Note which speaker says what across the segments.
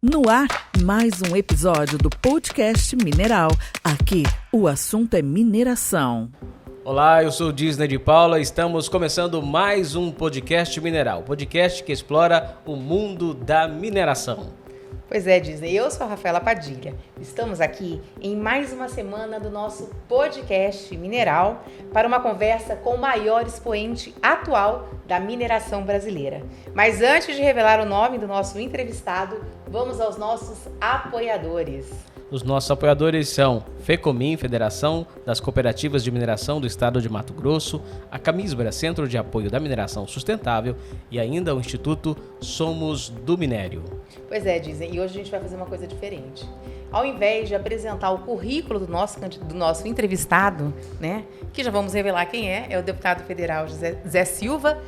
Speaker 1: No ar, mais um episódio do podcast Mineral. Aqui, o assunto é mineração.
Speaker 2: Olá, eu sou o Disney de Paula, estamos começando mais um podcast Mineral, podcast que explora o mundo da mineração.
Speaker 3: Pois é, Disney, eu sou a Rafaela Padilha. Estamos aqui em mais uma semana do nosso podcast Mineral para uma conversa com o maior expoente atual da mineração brasileira. Mas antes de revelar o nome do nosso entrevistado, vamos aos nossos apoiadores.
Speaker 2: Os nossos apoiadores são FECOMIN, Federação das Cooperativas de Mineração do Estado de Mato Grosso, a Camisbra, Centro de Apoio da Mineração Sustentável e ainda o Instituto Somos do Minério.
Speaker 3: Pois é, Disney, e hoje a gente vai fazer uma coisa diferente. Ao invés de apresentar o currículo do nosso entrevistado, né, que já vamos revelar quem é o deputado federal Zé Silva,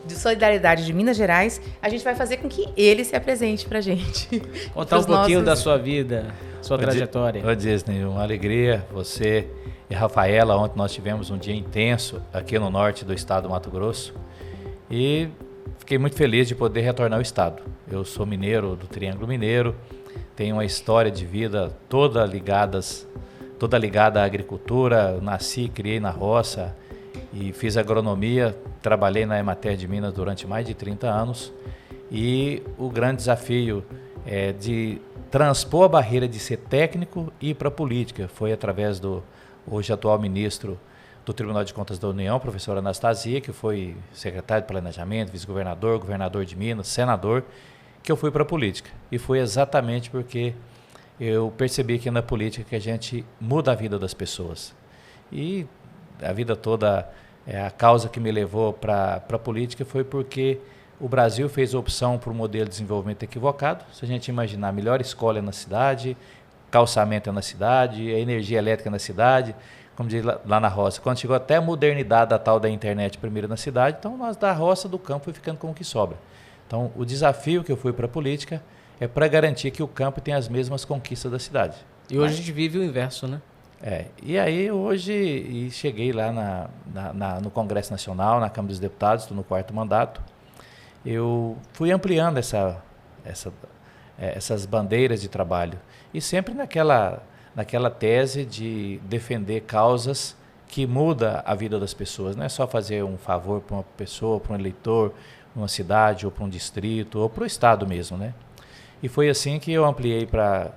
Speaker 3: de Solidariedade de Minas Gerais, a gente vai fazer com que ele se apresente pra gente.
Speaker 2: Contar um pouquinho da sua vida, sua trajetória.
Speaker 4: Ô Disney, uma alegria, você e Rafaela. Ontem nós tivemos um dia intenso aqui no norte do estado do Mato Grosso e fiquei muito feliz de poder retornar ao estado. Eu sou mineiro do Triângulo Mineiro, tenho uma história de vida toda ligada à agricultura. Eu nasci, criei na roça e fiz agronomia, trabalhei na Emater de Minas durante mais de 30 anos e o grande desafio é de transpor a barreira de ser técnico e ir para a política. Foi através do hoje atual ministro do Tribunal de Contas da União, professor Anastasia, que foi secretário de Planejamento, vice-governador, governador de Minas, senador, que eu fui para a política. E foi exatamente porque eu percebi que na política que a gente muda a vida das pessoas. E a vida toda, a causa que me levou para a política foi porque o Brasil fez a opção por um modelo de desenvolvimento equivocado. Se a gente imaginar, a melhor escola é na cidade, calçamento é na cidade, a energia elétrica é na cidade, como diz lá na roça. Quando chegou até a modernidade da tal da internet primeiro na cidade, então nós da roça, do campo, foi ficando com o que sobra. Então o desafio que eu fui para a política é para garantir que o campo tem as mesmas conquistas da cidade.
Speaker 2: E hoje a gente vive o inverso, né?
Speaker 4: E aí hoje cheguei lá no Congresso Nacional, na Câmara dos Deputados, estou no 4º mandato. Eu fui ampliando essas bandeiras de trabalho e sempre naquela tese de defender causas que mudam a vida das pessoas. Não é só fazer um favor para uma pessoa, para um eleitor, uma cidade ou para um distrito ou para o estado mesmo, né? E foi assim que eu ampliei para...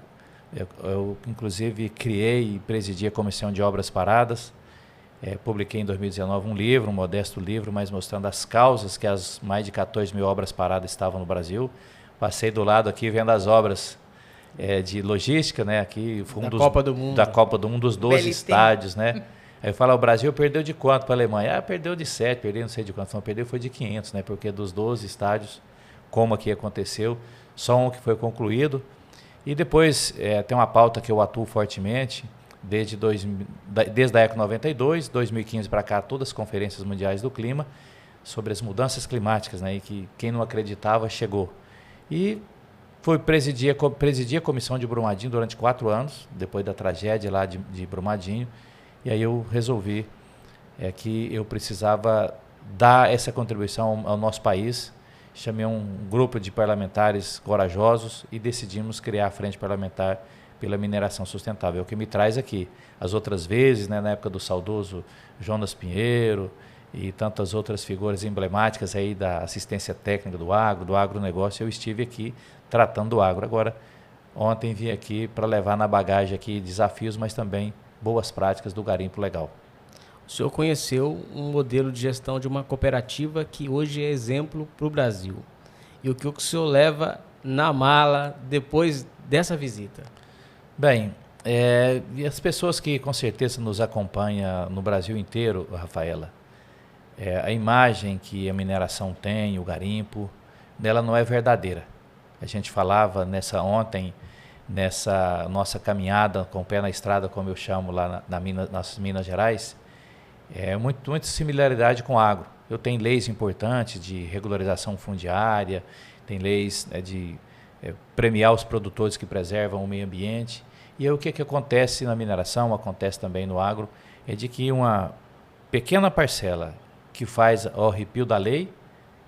Speaker 4: Eu, inclusive, criei e presidi a Comissão de Obras Paradas. Publiquei em 2019 um livro, um modesto livro, mas mostrando as causas que as mais de 14 mil obras paradas estavam no Brasil. Passei do lado aqui vendo as obras de logística, né? Aqui,
Speaker 2: Copa do Mundo.
Speaker 4: Da Copa do Mundo, dos 12 estádios, né? Aí eu falo, o Brasil perdeu de quanto para a Alemanha? Perdeu de 7, perdeu não sei de quanto. Não, perdeu foi de 500, né? Porque dos 12 estádios, como aqui aconteceu, só um que foi concluído. E depois tem uma pauta que eu atuo fortemente, desde a Eco 92, 2015 para cá, todas as conferências mundiais do clima, sobre as mudanças climáticas, né, e que quem não acreditava chegou. E presidi a Comissão de Brumadinho durante 4 anos, depois da tragédia lá de Brumadinho, e aí eu resolvi que eu precisava dar essa contribuição ao nosso país. Chamei um grupo de parlamentares corajosos e decidimos criar a Frente Parlamentar pela Mineração Sustentável. É o que me traz aqui. As outras vezes, né, na época do saudoso Jonas Pinheiro e tantas outras figuras emblemáticas aí da assistência técnica do agronegócio, eu estive aqui tratando do agro. Agora, ontem vim aqui para levar na bagagem aqui desafios, mas também boas práticas do garimpo legal.
Speaker 2: O senhor conheceu um modelo de gestão de uma cooperativa que hoje é exemplo para o Brasil. E o que o senhor leva na mala depois dessa visita?
Speaker 4: Bem, e as pessoas que com certeza nos acompanham no Brasil inteiro, Rafaela, a imagem que a mineração tem, o garimpo, ela não é verdadeira. A gente falava ontem, nessa nossa caminhada com o pé na estrada, como eu chamo lá nas Minas Gerais, muita similaridade com o agro. Eu tenho leis importantes de regularização fundiária, tem leis de premiar os produtores que preservam o meio ambiente. E aí, o que acontece na mineração, acontece também no agro, é de que uma pequena parcela que faz ao arrepio da lei,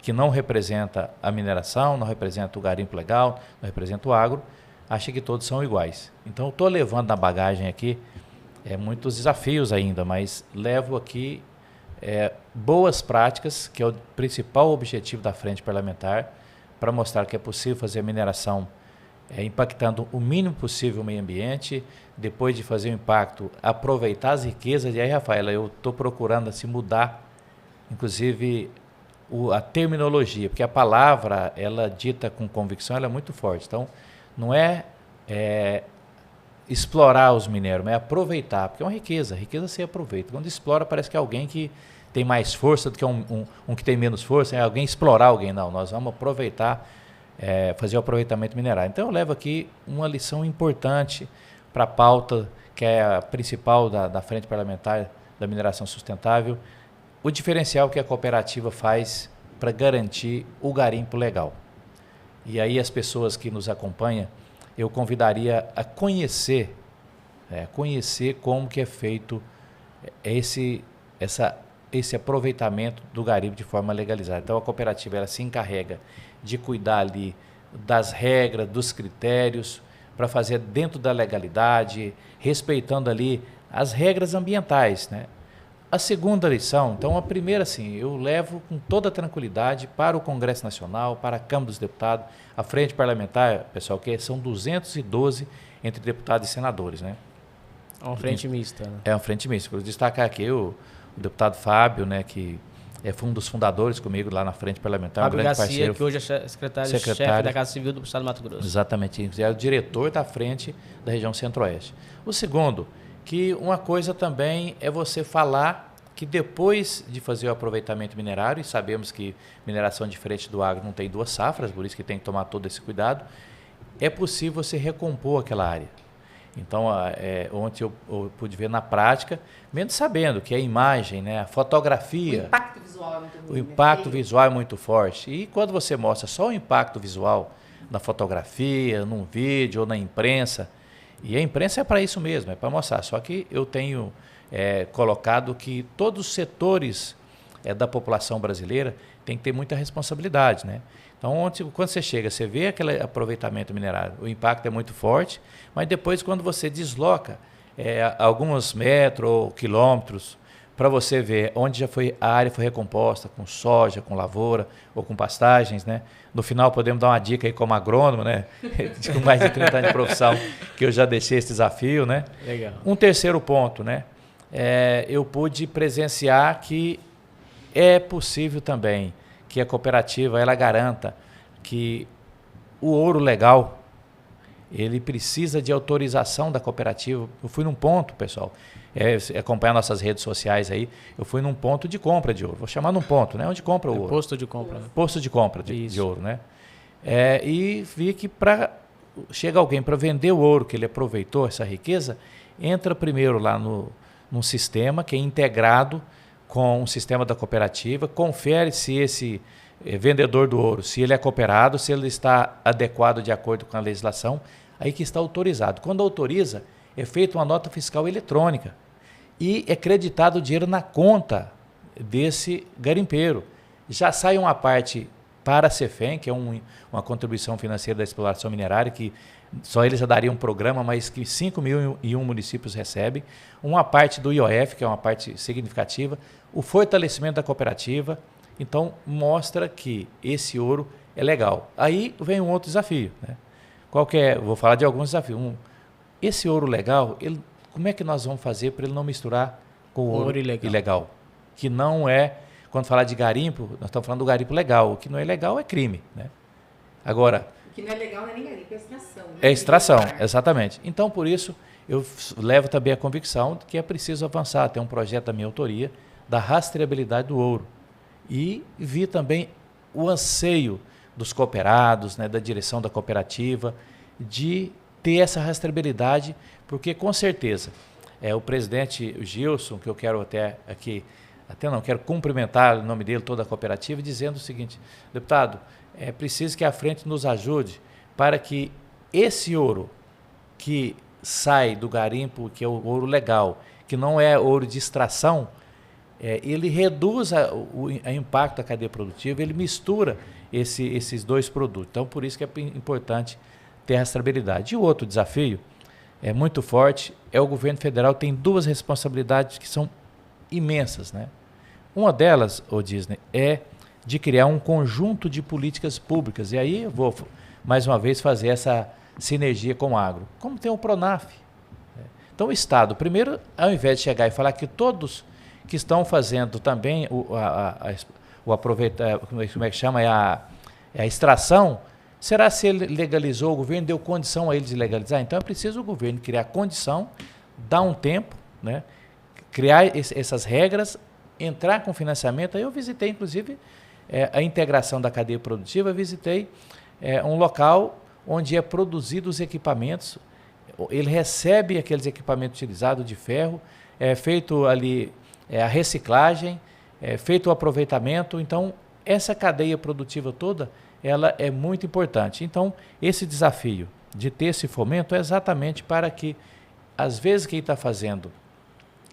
Speaker 4: que não representa a mineração, não representa o garimpo legal, não representa o agro, acha que todos são iguais. Então, eu estou levando na bagagem aqui muitos desafios ainda, mas levo aqui boas práticas, que é o principal objetivo da Frente Parlamentar, para mostrar que é possível fazer a mineração impactando o mínimo possível o meio ambiente, depois de fazer o impacto, aproveitar as riquezas. E aí, Rafaela, eu estou procurando assim, mudar, inclusive, a terminologia, porque a palavra, ela dita com convicção, ela é muito forte. Então, não é explorar os minérios, mas é aproveitar, porque é uma riqueza. A riqueza se aproveita. Quando explora, parece que é alguém que tem mais força do que um que tem menos força, é alguém explorar alguém. Não, nós vamos aproveitar, fazer o aproveitamento mineral. Então, eu levo aqui uma lição importante para a pauta, que é a principal da Frente Parlamentar da Mineração Sustentável, o diferencial que a cooperativa faz para garantir o garimpo legal. E aí as pessoas que nos acompanham, eu convidaria a conhecer como que é feito esse aproveitamento do garimpo de forma legalizada. Então, a cooperativa ela se encarrega de cuidar ali das regras, dos critérios, para fazer dentro da legalidade, respeitando ali as regras ambientais, né? A segunda lição, então a primeira, assim, eu levo com toda tranquilidade para o Congresso Nacional, para a Câmara dos Deputados, a Frente Parlamentar, pessoal, que são 212 entre deputados e senadores, né?
Speaker 2: É uma frente mista, né?
Speaker 4: É uma frente mista. Vou destacar aqui o deputado Fábio, né, que foi um dos fundadores comigo lá na Frente Parlamentar,
Speaker 2: Fábio
Speaker 4: um grande
Speaker 2: Garcia,
Speaker 4: parceiro.
Speaker 2: que hoje é secretário-chefe da Casa Civil do Estado do Mato Grosso.
Speaker 4: Exatamente, é o diretor da frente da região Centro-Oeste. O segundo, que uma coisa também é você falar que depois de fazer o aproveitamento minerário, e sabemos que mineração diferente do agro não tem duas safras, por isso que tem que tomar todo esse cuidado, é possível você recompor aquela área. Então, ontem eu pude ver na prática, mesmo sabendo que a imagem, né, a fotografia...
Speaker 3: O impacto visual é muito ruim.
Speaker 4: O impacto visual é muito forte. E quando você mostra só o impacto visual na fotografia, num vídeo ou na imprensa, e a imprensa é para isso mesmo, é para mostrar. Só que eu tenho colocado que todos os setores da população brasileira têm que ter muita responsabilidade, né? Então, quando você chega, você vê aquele aproveitamento minerário, o impacto é muito forte, mas depois, quando você desloca alguns metros ou quilômetros, para você ver onde a área foi recomposta, com soja, com lavoura ou com pastagens, né? No final, podemos dar uma dica aí como agrônomo, né? Com mais de 30 anos de profissão, que eu já deixei esse desafio, né?
Speaker 2: Legal.
Speaker 4: Um terceiro ponto, né? Eu pude presenciar que é possível também que a cooperativa ela garanta que o ouro legal ele precisa de autorização da cooperativa. Eu fui num ponto, pessoal, acompanhar nossas redes sociais aí, eu fui num ponto de compra de ouro, vou chamar num ponto, né? Onde compra o ouro.
Speaker 2: Posto de compra. Né?
Speaker 4: Posto de compra de ouro, né? E vi que chega alguém para vender o ouro que ele aproveitou, essa riqueza, entra primeiro lá num sistema que é integrado com o sistema da cooperativa, confere se esse vendedor do ouro, se ele é cooperado, se ele está adequado de acordo com a legislação, aí que está autorizado. Quando autoriza, é feita uma nota fiscal eletrônica e é creditado o dinheiro na conta desse garimpeiro. Já sai uma parte para a CEFEM, que é uma contribuição financeira da exploração minerária, que só eles já dariam um programa, mas que 5.001 municípios recebem. Uma parte do IOF, que é uma parte significativa, o fortalecimento da cooperativa. Então, mostra que esse ouro é legal. Aí vem um outro desafio, né? Qual que é? Vou falar de alguns desafios. Esse ouro legal, como é que nós vamos fazer para ele não misturar com o ouro ilegal? Que não é, quando falar de garimpo, nós estamos falando do garimpo legal. O que não é legal é crime, né? Agora...
Speaker 3: O que não é legal não é nem garimpo, é extração. Né?
Speaker 4: É extração, exatamente. Então, por isso, eu levo também a convicção de que é preciso avançar. Tem um projeto da minha autoria da rastreabilidade do ouro. E vi também o anseio dos cooperados, né, da direção da cooperativa, de ter essa rastreabilidade, porque com certeza o presidente Gilson, que eu quero quero cumprimentar em nome dele toda a cooperativa, dizendo o seguinte: deputado, é preciso que a frente nos ajude para que esse ouro que sai do garimpo, que é o ouro legal, que não é ouro de extração, ele reduz o impacto da cadeia produtiva, ele mistura esses dois produtos. Então, por isso que é importante ter rastreabilidade. E o outro desafio muito forte o governo federal tem duas responsabilidades que são imensas, né? Uma delas, Disney, é de criar um conjunto de políticas públicas. E aí eu vou, mais uma vez, fazer essa sinergia com o agro. Como tem o Pronaf. Então, o Estado, primeiro, ao invés de chegar e falar que todos que estão fazendo também o aproveitar, como é que chama, a extração, será se ele legalizou, o governo deu condição a ele de legalizar? Então, é preciso o governo criar condição, dar um tempo, né, criar essas regras, entrar com financiamento. Aí eu visitei, inclusive, a integração da cadeia produtiva, visitei um local onde é produzido os equipamentos, ele recebe aqueles equipamentos utilizados de ferro, feito ali a reciclagem, feito o aproveitamento. Então, essa cadeia produtiva toda, ela é muito importante. Então, esse desafio de ter esse fomento é exatamente para que, às vezes, quem está fazendo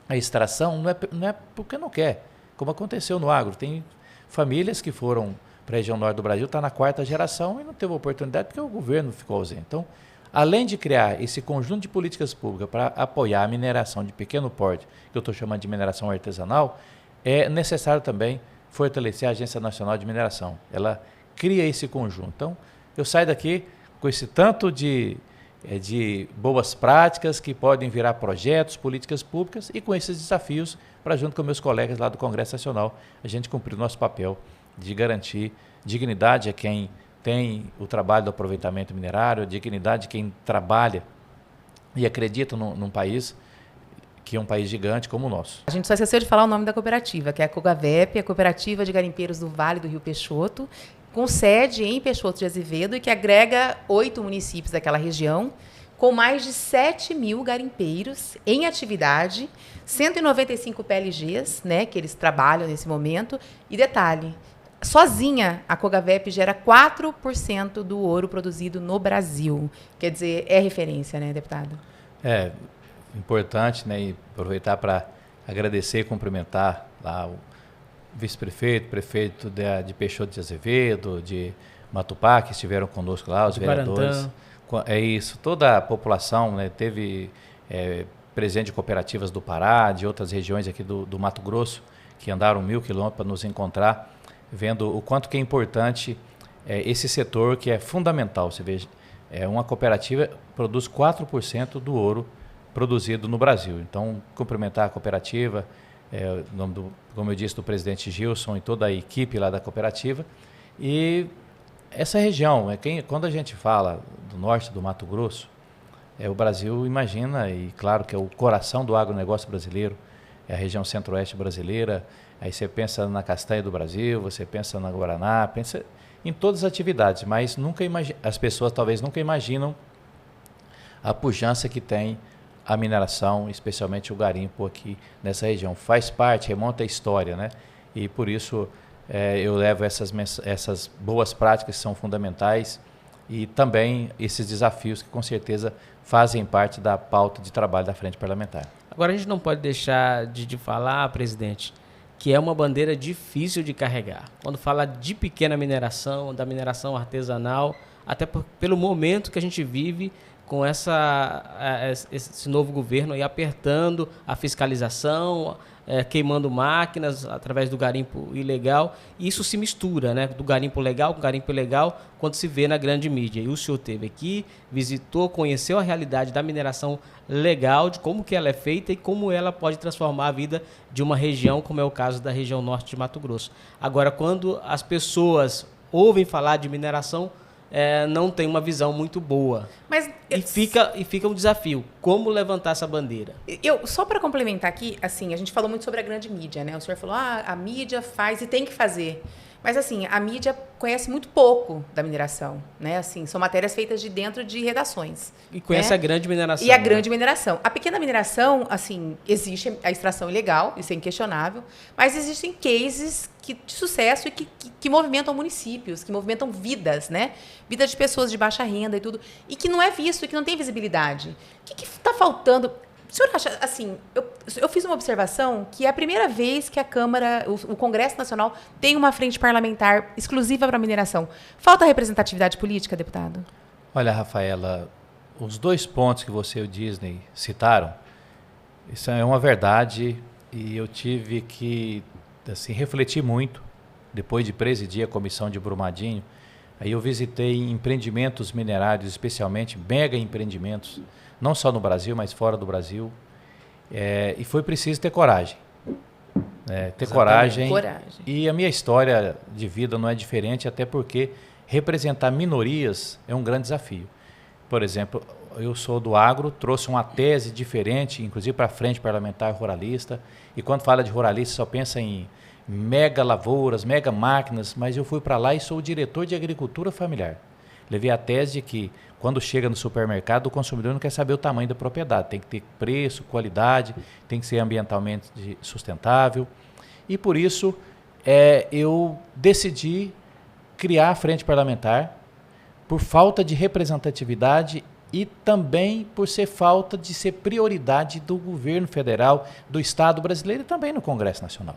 Speaker 4: a extração não é porque não quer, como aconteceu no agro. Tem famílias que foram para a região norte do Brasil, está na 4ª geração e não teve oportunidade porque o governo ficou ausente. Então, além de criar esse conjunto de políticas públicas para apoiar a mineração de pequeno porte, que eu estou chamando de mineração artesanal, é necessário também fortalecer a Agência Nacional de Mineração. Ela cria esse conjunto. Então, eu saio daqui com esse tanto de boas práticas que podem virar projetos, políticas públicas e com esses desafios para, junto com meus colegas lá do Congresso Nacional, a gente cumprir o nosso papel de garantir dignidade a quem tem o trabalho do aproveitamento minerário, dignidade de quem trabalha e acredita num país que é um país gigante como o nosso.
Speaker 3: A gente só esqueceu de falar o nome da cooperativa, que é a COGAVEP, a Cooperativa de Garimpeiros do Vale do Rio Peixoto, com sede em Peixoto de Azevedo e que agrega 8 municípios daquela região, com mais de 7.000 garimpeiros em atividade, 195 PLGs, né, que eles trabalham nesse momento. E detalhe, sozinha, a COGAVEP gera 4% do ouro produzido no Brasil. Quer dizer, é referência, né, deputado?
Speaker 4: É importante, né, e aproveitar para agradecer e cumprimentar lá o vice-prefeito, prefeito de Peixoto de Azevedo, de Matupá, que estiveram conosco lá, os vereadores. É isso, toda a população, né, teve presente de cooperativas do Pará, de outras regiões aqui do Mato Grosso, que andaram 1.000 quilômetros para nos encontrar, vendo o quanto que é importante esse setor, que é fundamental. Você veja, uma cooperativa produz 4% do ouro produzido no Brasil. Então, cumprimentar a cooperativa, em nome como eu disse, do presidente Gilson e toda a equipe lá da cooperativa. E essa região, quando a gente fala do norte do Mato Grosso, o Brasil imagina, e claro que é o coração do agronegócio brasileiro, é a região centro-oeste brasileira. Aí você pensa na castanha do Brasil, você pensa na Guaraná, pensa em todas as atividades, mas as pessoas talvez nunca imaginam a pujança que tem a mineração, especialmente o garimpo aqui nessa região. Faz parte, remonta a história, né? E por isso eu levo essas boas práticas que são fundamentais e também esses desafios que com certeza fazem parte da pauta de trabalho da Frente Parlamentar.
Speaker 2: Agora a gente não pode deixar de falar, presidente, que é uma bandeira difícil de carregar. Quando fala de pequena mineração, da mineração artesanal, até pelo momento que a gente vive com esse novo governo aí apertando a fiscalização, queimando máquinas através do garimpo ilegal. E isso se mistura, né, do garimpo legal com garimpo ilegal, quando se vê na grande mídia. E o senhor esteve aqui, visitou, conheceu a realidade da mineração legal, de como que ela é feita e como ela pode transformar a vida de uma região, como é o caso da região norte de Mato Grosso. Agora, quando as pessoas ouvem falar de mineração, não tem uma visão muito boa. E fica um desafio. Como levantar essa bandeira?
Speaker 3: Só para complementar aqui, assim, a gente falou muito sobre a grande mídia, né? O senhor falou, a mídia faz e tem que fazer. Mas, assim, a mídia conhece muito pouco da mineração, né? Assim, são matérias feitas de dentro de redações.
Speaker 2: E conhece, né, a grande mineração.
Speaker 3: E a grande mineração. A pequena mineração, assim, existe a extração ilegal, isso é inquestionável, mas existem cases de sucesso e que movimentam municípios, que movimentam vidas, né? Vida de pessoas de baixa renda e tudo, e que não é visto, e que não tem visibilidade. O que está faltando? O senhor acha, assim, eu fiz uma observação que é a primeira vez que a Câmara, o Congresso Nacional, tem uma frente parlamentar exclusiva para a mineração. Falta representatividade política, deputado?
Speaker 4: Olha, Rafaela, os 2 pontos que você e o Disney citaram, isso é uma verdade e eu tive que assim, refletir muito depois de presidir a comissão de Brumadinho. Aí eu visitei empreendimentos minerários, especialmente mega empreendimentos, não só no Brasil, mas fora do Brasil. E foi preciso ter coragem. Ter coragem. E a minha história de vida não é diferente, até porque representar minorias é um grande desafio. Por exemplo, eu sou do agro, trouxe uma tese diferente, inclusive para a Frente Parlamentar Ruralista. E quando fala de ruralista, só pensa em mega lavouras, mega máquinas, mas eu fui para lá e sou o diretor de agricultura familiar. Levei a tese de que quando chega no supermercado, o consumidor não quer saber o tamanho da propriedade, tem que ter preço, qualidade, tem que ser ambientalmente sustentável. E por isso eu decidi criar a Frente Parlamentar por falta de representatividade e também por ser falta de ser prioridade do governo federal, do Estado brasileiro e também no Congresso Nacional.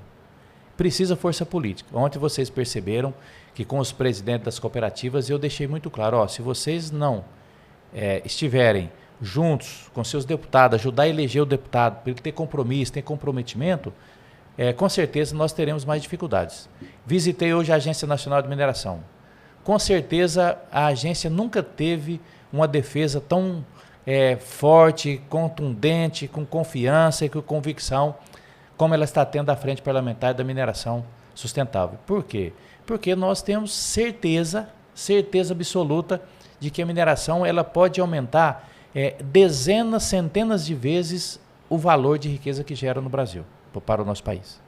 Speaker 4: Precisa força política. Ontem vocês perceberam que com os presidentes das cooperativas eu deixei muito claro, se vocês não estiverem juntos com seus deputados, ajudar a eleger o deputado, para ele ter compromisso, ter comprometimento, com certeza nós teremos mais dificuldades. Visitei hoje a Agência Nacional de Mineração. Com certeza a agência nunca teve uma defesa tão forte, contundente, com confiança e com convicção como ela está tendo à Frente Parlamentar da Mineração Sustentável. Por quê? Porque nós temos certeza absoluta de que a mineração ela pode aumentar dezenas, centenas de vezes o valor de riqueza que gera no Brasil, para o nosso país.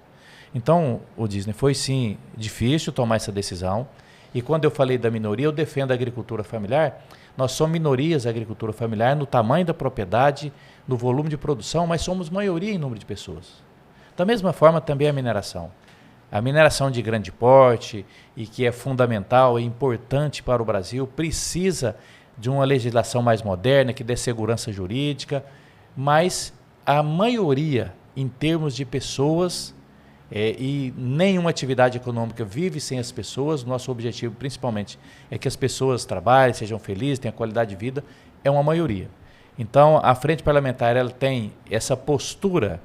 Speaker 4: Então, o Disney foi sim difícil tomar essa decisão. E quando eu falei da minoria, eu defendo a agricultura familiar. Nós somos minorias a agricultura familiar no tamanho da propriedade, no volume de produção, mas somos maioria em número de pessoas. Da mesma forma também a mineração. A mineração de grande porte e que é fundamental, é importante para o Brasil, precisa de uma legislação mais moderna, que dê segurança jurídica, mas a maioria, em termos de pessoas, e nenhuma atividade econômica vive sem as pessoas, nosso objetivo principalmente é que as pessoas trabalhem, sejam felizes, tenham qualidade de vida, é uma maioria. Então, a Frente Parlamentar ela tem essa postura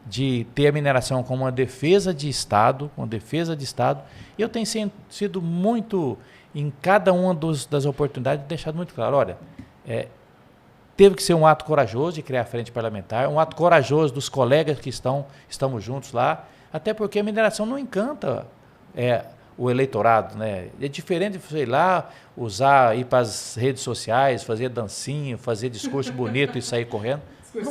Speaker 4: de ter a mineração como uma defesa de Estado, e eu tenho sido muito, em cada uma das oportunidades, deixado muito claro, olha, teve que ser um ato corajoso de criar a Frente Parlamentar, um ato corajoso dos colegas que estamos juntos lá, até porque a mineração não encanta o eleitorado, né? É diferente de, sei lá, ir para as redes sociais, fazer dancinha, fazer discurso bonito e sair correndo.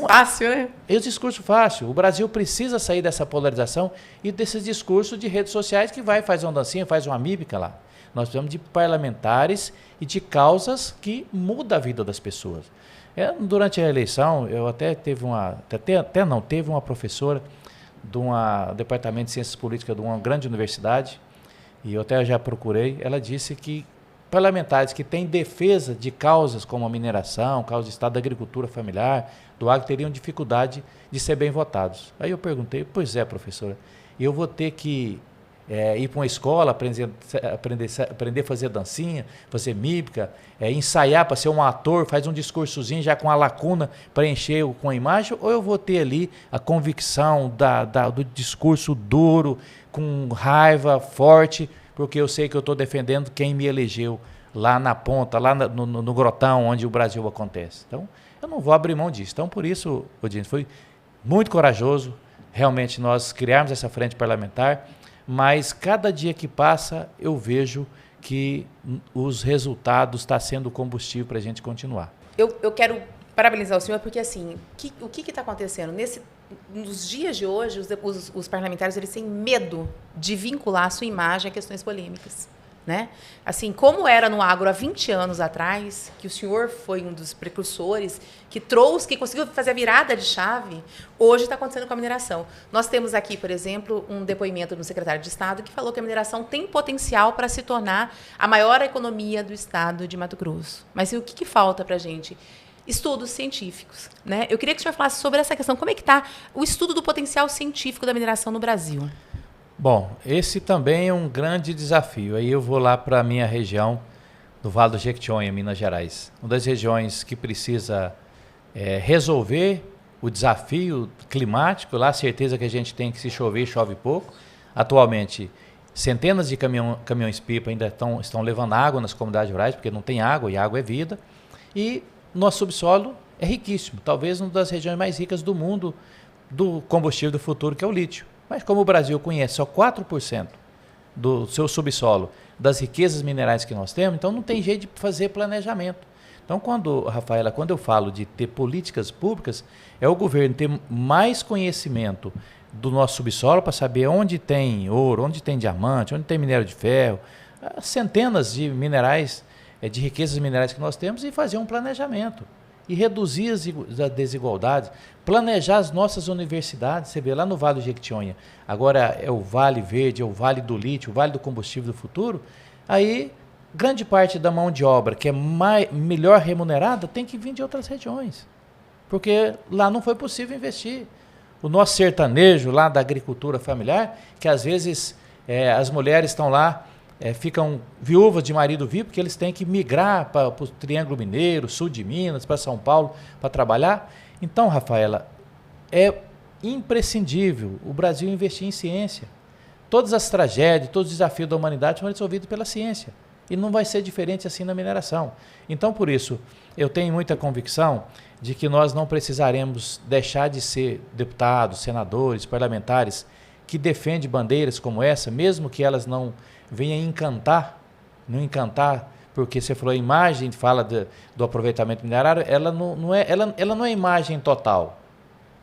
Speaker 3: Fácil, né?
Speaker 4: Esse discurso fácil. O Brasil precisa sair dessa polarização e desses discursos de redes sociais que faz uma dancinha, faz uma mímica lá. Nós precisamos de parlamentares e de causas que mudam a vida das pessoas. Durante a eleição, eu até teve uma professora de um departamento de ciências políticas de uma grande universidade, e eu até já procurei, ela disse que parlamentares que têm defesa de causas como a mineração, causa de Estado da agricultura familiar, do agro, teriam dificuldade de ser bem votados. Aí eu perguntei, pois é, professora, eu vou ter que ir para uma escola, aprender a fazer dancinha, fazer mímica, ensaiar para ser um ator, faz um discursozinho já com a lacuna para encher com a imagem, ou eu vou ter ali a convicção do discurso duro, com raiva forte, porque eu sei que eu estou defendendo quem me elegeu lá na ponta, lá no grotão onde o Brasil acontece. Então, eu não vou abrir mão disso. Então, por isso, Odine, foi muito corajoso realmente nós criarmos essa frente parlamentar, mas cada dia que passa eu vejo que os resultados estão sendo combustível para a gente continuar.
Speaker 3: Eu quero parabenizar o senhor, porque assim, o que está acontecendo? Nos dias de hoje, os parlamentares eles têm medo de vincular a sua imagem a questões polêmicas. Né? Assim, como era no agro há 20 anos atrás, que o senhor foi um dos precursores, que conseguiu fazer a virada de chave, hoje está acontecendo com a mineração. Nós temos aqui, por exemplo, um depoimento do secretário de Estado que falou que a mineração tem potencial para se tornar a maior economia do Estado de Mato Grosso. Mas e o que falta para a gente? estudos científicos, né? Eu queria que o senhor falasse sobre essa questão. Como é que está o estudo do potencial científico da mineração no Brasil?
Speaker 4: Bom, esse também é um grande desafio. Aí eu vou lá para a minha região do Vale do Jequitinhonha, Minas Gerais. Uma das regiões que precisa resolver o desafio climático. Lá a certeza que a gente tem que se chover, chove pouco. Atualmente, centenas de caminhões-pipa ainda estão levando água nas comunidades rurais, porque não tem água, e água é vida. E nosso subsolo é riquíssimo, talvez uma das regiões mais ricas do mundo do combustível do futuro, que é o lítio. Mas como o Brasil conhece só 4% do seu subsolo, das riquezas minerais que nós temos, então não tem jeito de fazer planejamento. Então, Rafaela, quando eu falo de ter políticas públicas, é o governo ter mais conhecimento do nosso subsolo para saber onde tem ouro, onde tem diamante, onde tem minério de ferro, centenas de minerais, de riquezas minerais que nós temos, e fazer um planejamento e reduzir as desigualdades, planejar as nossas universidades. Você vê lá no Vale do Jequitinhonha, agora é o Vale Verde, é o Vale do Lítio, o Vale do Combustível do Futuro. Aí grande parte da mão de obra que é melhor remunerada tem que vir de outras regiões, porque lá não foi possível investir. O nosso sertanejo lá da agricultura familiar, que às vezes as mulheres estão lá, ficam viúvas de marido vivo, porque eles têm que migrar para o Triângulo Mineiro, sul de Minas, para São Paulo, para trabalhar. Então, Rafaela, é imprescindível o Brasil investir em ciência. Todas as tragédias, todos os desafios da humanidade foram resolvidos pela ciência. E não vai ser diferente assim na mineração. Então, por isso, eu tenho muita convicção de que nós não precisaremos deixar de ser deputados, senadores, parlamentares que defendem bandeiras como essa, mesmo que elas não venham não encantar, porque você falou a imagem, fala do aproveitamento minerário, ela não é imagem total.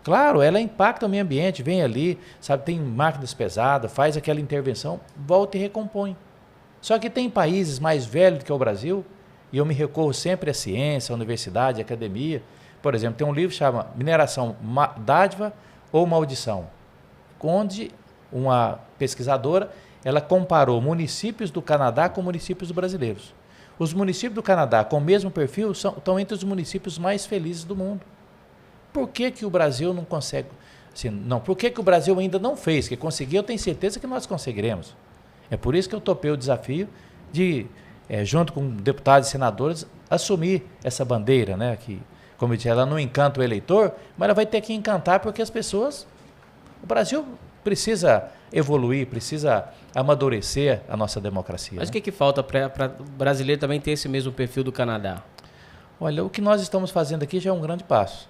Speaker 4: Claro, ela impacta o meio ambiente, vem ali, sabe, tem máquinas pesadas, faz aquela intervenção, volta e recompõe. Só que tem países mais velhos do que o Brasil, e eu me recorro sempre à ciência, à universidade, à academia. Por exemplo, tem um livro que chama Mineração, Dádiva ou Maldição, onde uma pesquisadora ela comparou municípios do Canadá com municípios brasileiros. Os municípios do Canadá com o mesmo perfil estão entre os municípios mais felizes do mundo. Por que o Brasil não consegue? Assim, não, por que o Brasil ainda não fez? Que conseguiu, eu tenho certeza que nós conseguiremos. É por isso que eu topei o desafio de, junto com deputados e senadores, assumir essa bandeira, né? Que, como eu disse, ela não encanta o eleitor, mas ela vai ter que encantar, porque as pessoas... O Brasil precisa evoluir, precisa amadurecer a nossa democracia.
Speaker 2: Mas o que falta para o brasileiro também ter esse mesmo perfil do Canadá?
Speaker 4: Olha, o que nós estamos fazendo aqui já é um grande passo.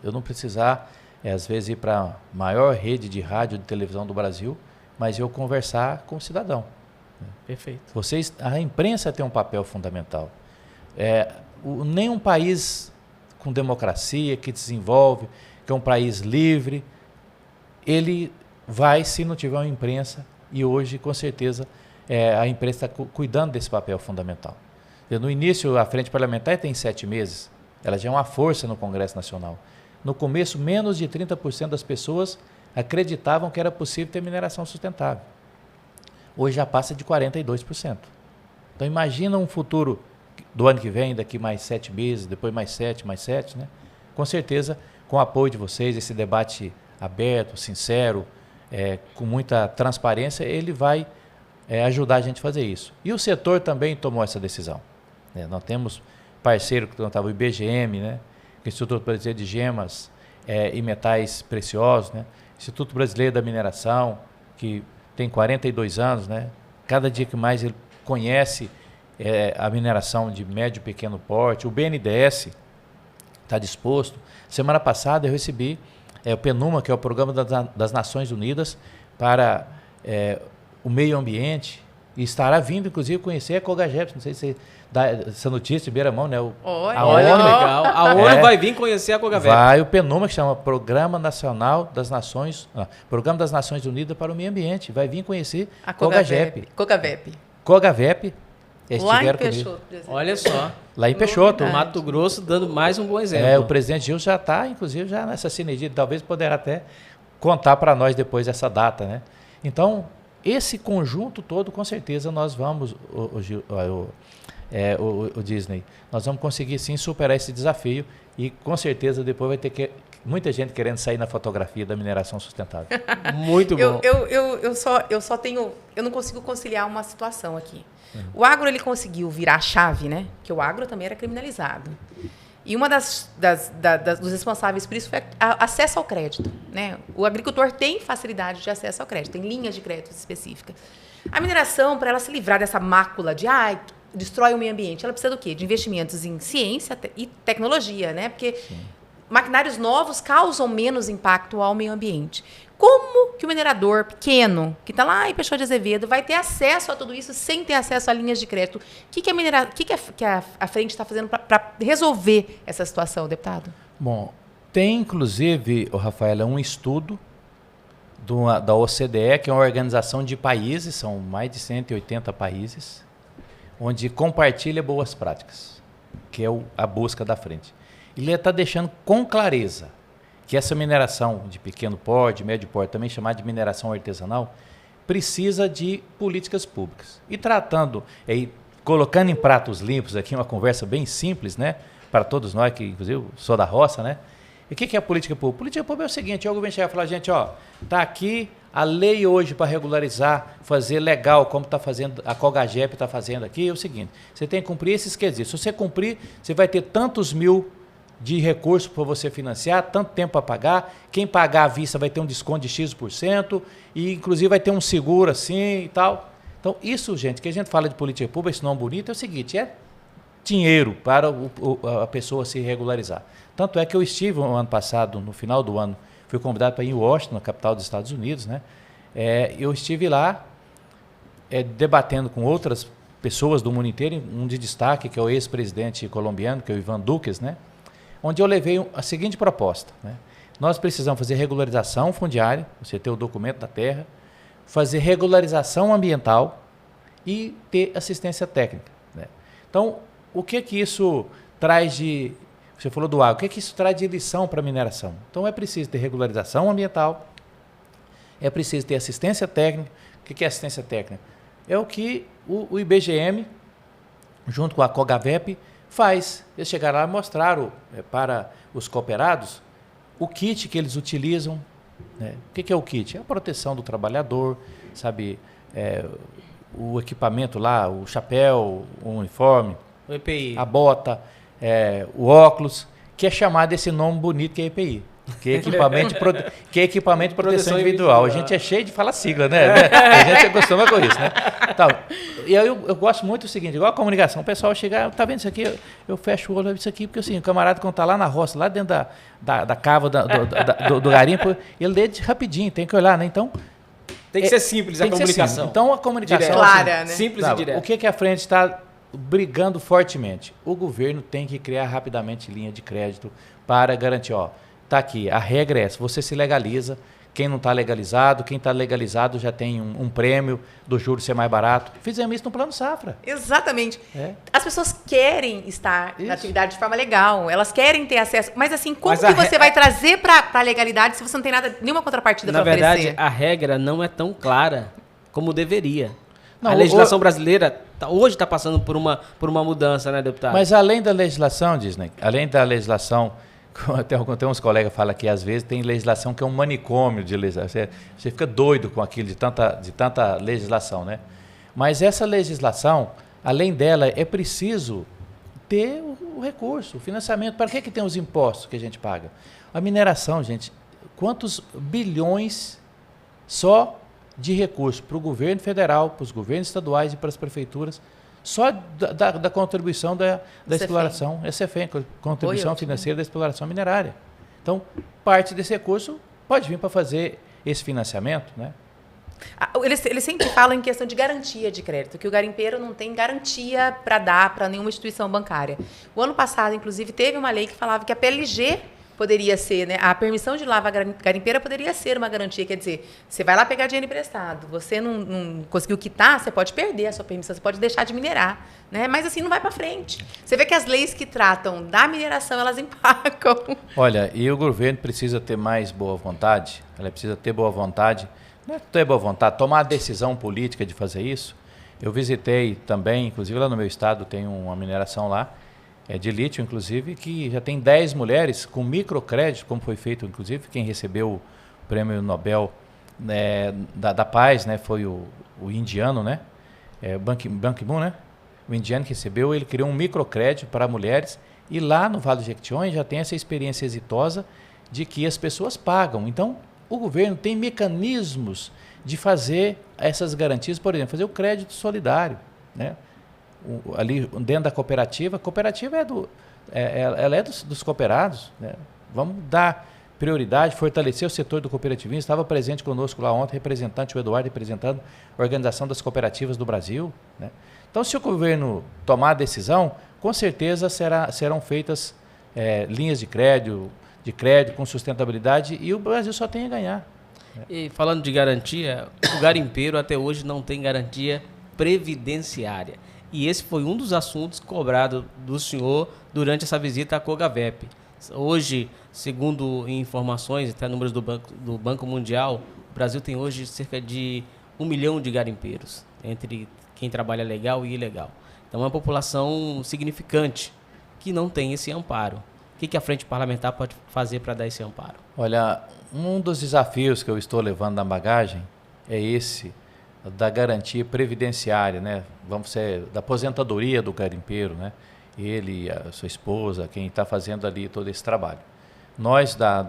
Speaker 4: Eu não precisar, às vezes, ir para a maior rede de rádio e de televisão do Brasil, mas eu conversar com o cidadão.
Speaker 2: Perfeito.
Speaker 4: A imprensa tem um papel fundamental. Nenhum país com democracia, que desenvolve, que é um país livre, ele vai, se não tiver uma imprensa, e hoje, com certeza, a imprensa está cuidando desse papel fundamental. No início, a Frente Parlamentar tem 7 meses, ela já é uma força no Congresso Nacional. No começo, menos de 30% das pessoas acreditavam que era possível ter mineração sustentável. Hoje já passa de 42%. Então imagina um futuro do ano que vem, daqui mais 7 meses, depois mais 7, né? Com certeza, com o apoio de vocês, esse debate aberto, sincero, com muita transparência, ele vai ajudar a gente a fazer isso. E o setor também tomou essa decisão. Nós temos parceiro que estava o IBGM, né? O Instituto Brasileiro de Gemas e Metais Preciosos, né? Instituto Brasileiro da Mineração, que tem 42 anos, né? Cada dia que mais ele conhece a mineração de médio e pequeno porte. O BNDES está disposto. Semana passada eu recebi o PNUMA, que é o Programa das Nações Unidas para o Meio Ambiente, e estará vindo, inclusive, conhecer a COGAGEP. Não sei se você dá essa notícia de primeira mão, né?
Speaker 2: Olha, legal. A ONU vai vir conhecer a COGAGEP.
Speaker 4: Vai o PNUMA, que chama Programa Nacional das Nações, Programa das Nações Unidas para o Meio Ambiente. Vai vir conhecer a COGAGEP. COGAVEP.
Speaker 3: Lá em Peixoto.
Speaker 2: Olha só.
Speaker 4: Lá em Peixoto.
Speaker 2: Mato Grosso dando mais um bom exemplo.
Speaker 4: O presidente Gil já está, inclusive, já nessa sinergia. Talvez poderá até contar para nós depois essa data, né? Então, esse conjunto todo, com certeza, nós vamos, o Disney, nós vamos conseguir sim superar esse desafio e com certeza depois vai ter muita gente querendo sair na fotografia da mineração sustentável.
Speaker 2: Muito bom.
Speaker 3: Eu não consigo conciliar uma situação aqui. O agro, ele conseguiu virar a chave, né? Porque o agro também era criminalizado. E uma dos responsáveis por isso foi acesso ao crédito, né? O agricultor tem facilidade de acesso ao crédito, tem linhas de crédito específicas. A mineração, para ela se livrar dessa mácula de destrói o meio ambiente, ela precisa do quê? De investimentos em ciência e tecnologia, né? Porque maquinários novos causam menos impacto ao meio ambiente. Como que o minerador pequeno, que está lá em Peixoto de Azevedo, vai ter acesso a tudo isso sem ter acesso a linhas de crédito? O que a frente está fazendo para resolver essa situação, deputado?
Speaker 4: Bom, tem inclusive, Rafaela, um estudo da OCDE, que é uma organização de países, são mais de 180 países, onde compartilha boas práticas, que é a busca da frente. Ele está deixando com clareza que essa mineração de pequeno porte, de médio porte, também chamada de mineração artesanal, precisa de políticas públicas. E colocando em pratos limpos aqui uma conversa bem simples, né, para todos nós, que inclusive sou da roça, né? E o que é a política pública? Política pública é o seguinte, o governo chega e fala, gente, está aqui a lei hoje para regularizar, fazer legal, como está fazendo, a Cogagep está fazendo aqui, é o seguinte, você tem que cumprir esses quesitos. Se você cumprir, você vai ter tantos mil de recurso para você financiar, tanto tempo para pagar, quem pagar à vista vai ter um desconto de X%, e inclusive vai ter um seguro assim e tal. Então, isso, gente, que a gente fala de política pública, esse nome bonito, é o seguinte, é dinheiro para a pessoa se regularizar. Tanto é que eu estive no ano passado, no final do ano, fui convidado para ir em Washington, na capital dos Estados Unidos, né? Eu estive lá debatendo com outras pessoas do mundo inteiro, um de destaque, que é o ex-presidente colombiano, que é o Iván Duque, né? Onde eu levei a seguinte proposta, né? Nós precisamos fazer regularização fundiária, você ter o documento da terra, fazer regularização ambiental e ter assistência técnica, né? Então, o que isso traz de... Você falou do agro, o que isso traz de lição para a mineração? Então, é preciso ter regularização ambiental, é preciso ter assistência técnica. O que é assistência técnica? É o que o IBGM, junto com a Cogagep, faz. Eles chegaram lá e mostraram para os cooperados o kit que eles utilizam, né? O que é o kit? É a proteção do trabalhador, sabe? O equipamento lá, o chapéu, o uniforme,
Speaker 2: o EPI,
Speaker 4: a bota, o óculos, que é chamado esse nome bonito que é EPI, que é equipamento de proteção individual. A gente é cheio de falar sigla, né? A gente acostuma com isso, né? Então, e aí eu gosto muito do seguinte, igual a comunicação, o pessoal chega, tá vendo isso aqui? Eu fecho o olho isso aqui, porque assim, o camarada quando tá lá na roça, lá dentro da cava do garimpo, ele lê rapidinho, tem que olhar, né? Então,
Speaker 2: tem que ser simples a comunicação.
Speaker 4: Então, a comunicação...
Speaker 3: Clara, né?
Speaker 2: Simples e direta.
Speaker 4: O que a frente está brigando fortemente? O governo tem que criar rapidamente linha de crédito para garantir, está aqui, a regra é essa, você se legaliza, quem não está legalizado, quem está legalizado já tem um prêmio do juros ser mais barato. Fizemos isso no Plano Safra.
Speaker 3: Exatamente. As pessoas querem estar na atividade de forma legal, elas querem ter acesso, mas assim, como que você vai trazer para a legalidade se você não tem nenhuma contrapartida para oferecer?
Speaker 2: Na verdade, a regra não é tão clara como deveria. Não, a legislação brasileira hoje está passando por uma mudança, né, deputado?
Speaker 4: Mas além da legislação, Disney, além da legislação, tem uns colegas que falam que às vezes tem legislação que é um manicômio de legislação. Você fica doido com aquilo de tanta legislação, né? Mas essa legislação, além dela, é preciso ter o recurso, o financiamento. Para que tem os impostos que a gente paga? A mineração, gente, quantos bilhões só de recursos para o governo federal, para os governos estaduais e para as prefeituras, só da contribuição da exploração, SFM, contribuição financeira da exploração minerária. Então, parte desse recurso pode vir para fazer esse financiamento, né?
Speaker 3: Eles sempre falam em questão de garantia de crédito, que o garimpeiro não tem garantia para dar para nenhuma instituição bancária. O ano passado, inclusive, teve uma lei que falava que a PLG poderia ser, né? A permissão de lava garimpeira poderia ser uma garantia, quer dizer, você vai lá pegar dinheiro emprestado, você não conseguiu quitar, você pode perder a sua permissão, você pode deixar de minerar, né? Mas assim não vai para frente. Você vê que as leis que tratam da mineração, elas empacam.
Speaker 4: Olha, e o governo precisa ter mais boa vontade, ela precisa ter boa vontade, não é ter boa vontade, tomar a decisão política de fazer isso, Eu visitei também, inclusive lá no meu estado tem uma mineração lá, de lítio, inclusive, que já tem 10 mulheres com microcrédito, como foi feito, inclusive, quem recebeu o prêmio Nobel da Paz, né, foi o indiano, né, Ban Ki-moon, né, o indiano que recebeu, ele criou um microcrédito para mulheres, e lá no Vale do Jequitinhonha já tem essa experiência exitosa de que as pessoas pagam. Então, o governo tem mecanismos de fazer essas garantias, por exemplo, fazer o crédito solidário, né? Ali dentro da cooperativa, a cooperativa ela é dos cooperados, né? Vamos dar prioridade, fortalecer o setor do cooperativismo. Estava presente conosco lá ontem, representante, o Eduardo, representando a Organização das Cooperativas do Brasil, né? Então, se o governo tomar a decisão, com certeza serão feitas linhas de crédito com sustentabilidade, e o Brasil só tem a ganhar.
Speaker 2: E falando de garantia, o garimpeiro até hoje não tem garantia previdenciária. E esse foi um dos assuntos cobrados do senhor durante essa visita à COGAVEP. Hoje, segundo informações, até números do Banco Mundial, o Brasil tem hoje cerca de 1 milhão de garimpeiros, entre quem trabalha legal e ilegal. Então é uma população significante que não tem esse amparo. O que a Frente Parlamentar pode fazer para dar esse amparo?
Speaker 4: Olha, um dos desafios que eu estou levando na bagagem é esse da garantia previdenciária, né? Vamos ser da aposentadoria do garimpeiro, né? Ele, a sua esposa, quem está fazendo ali todo esse trabalho. Nós da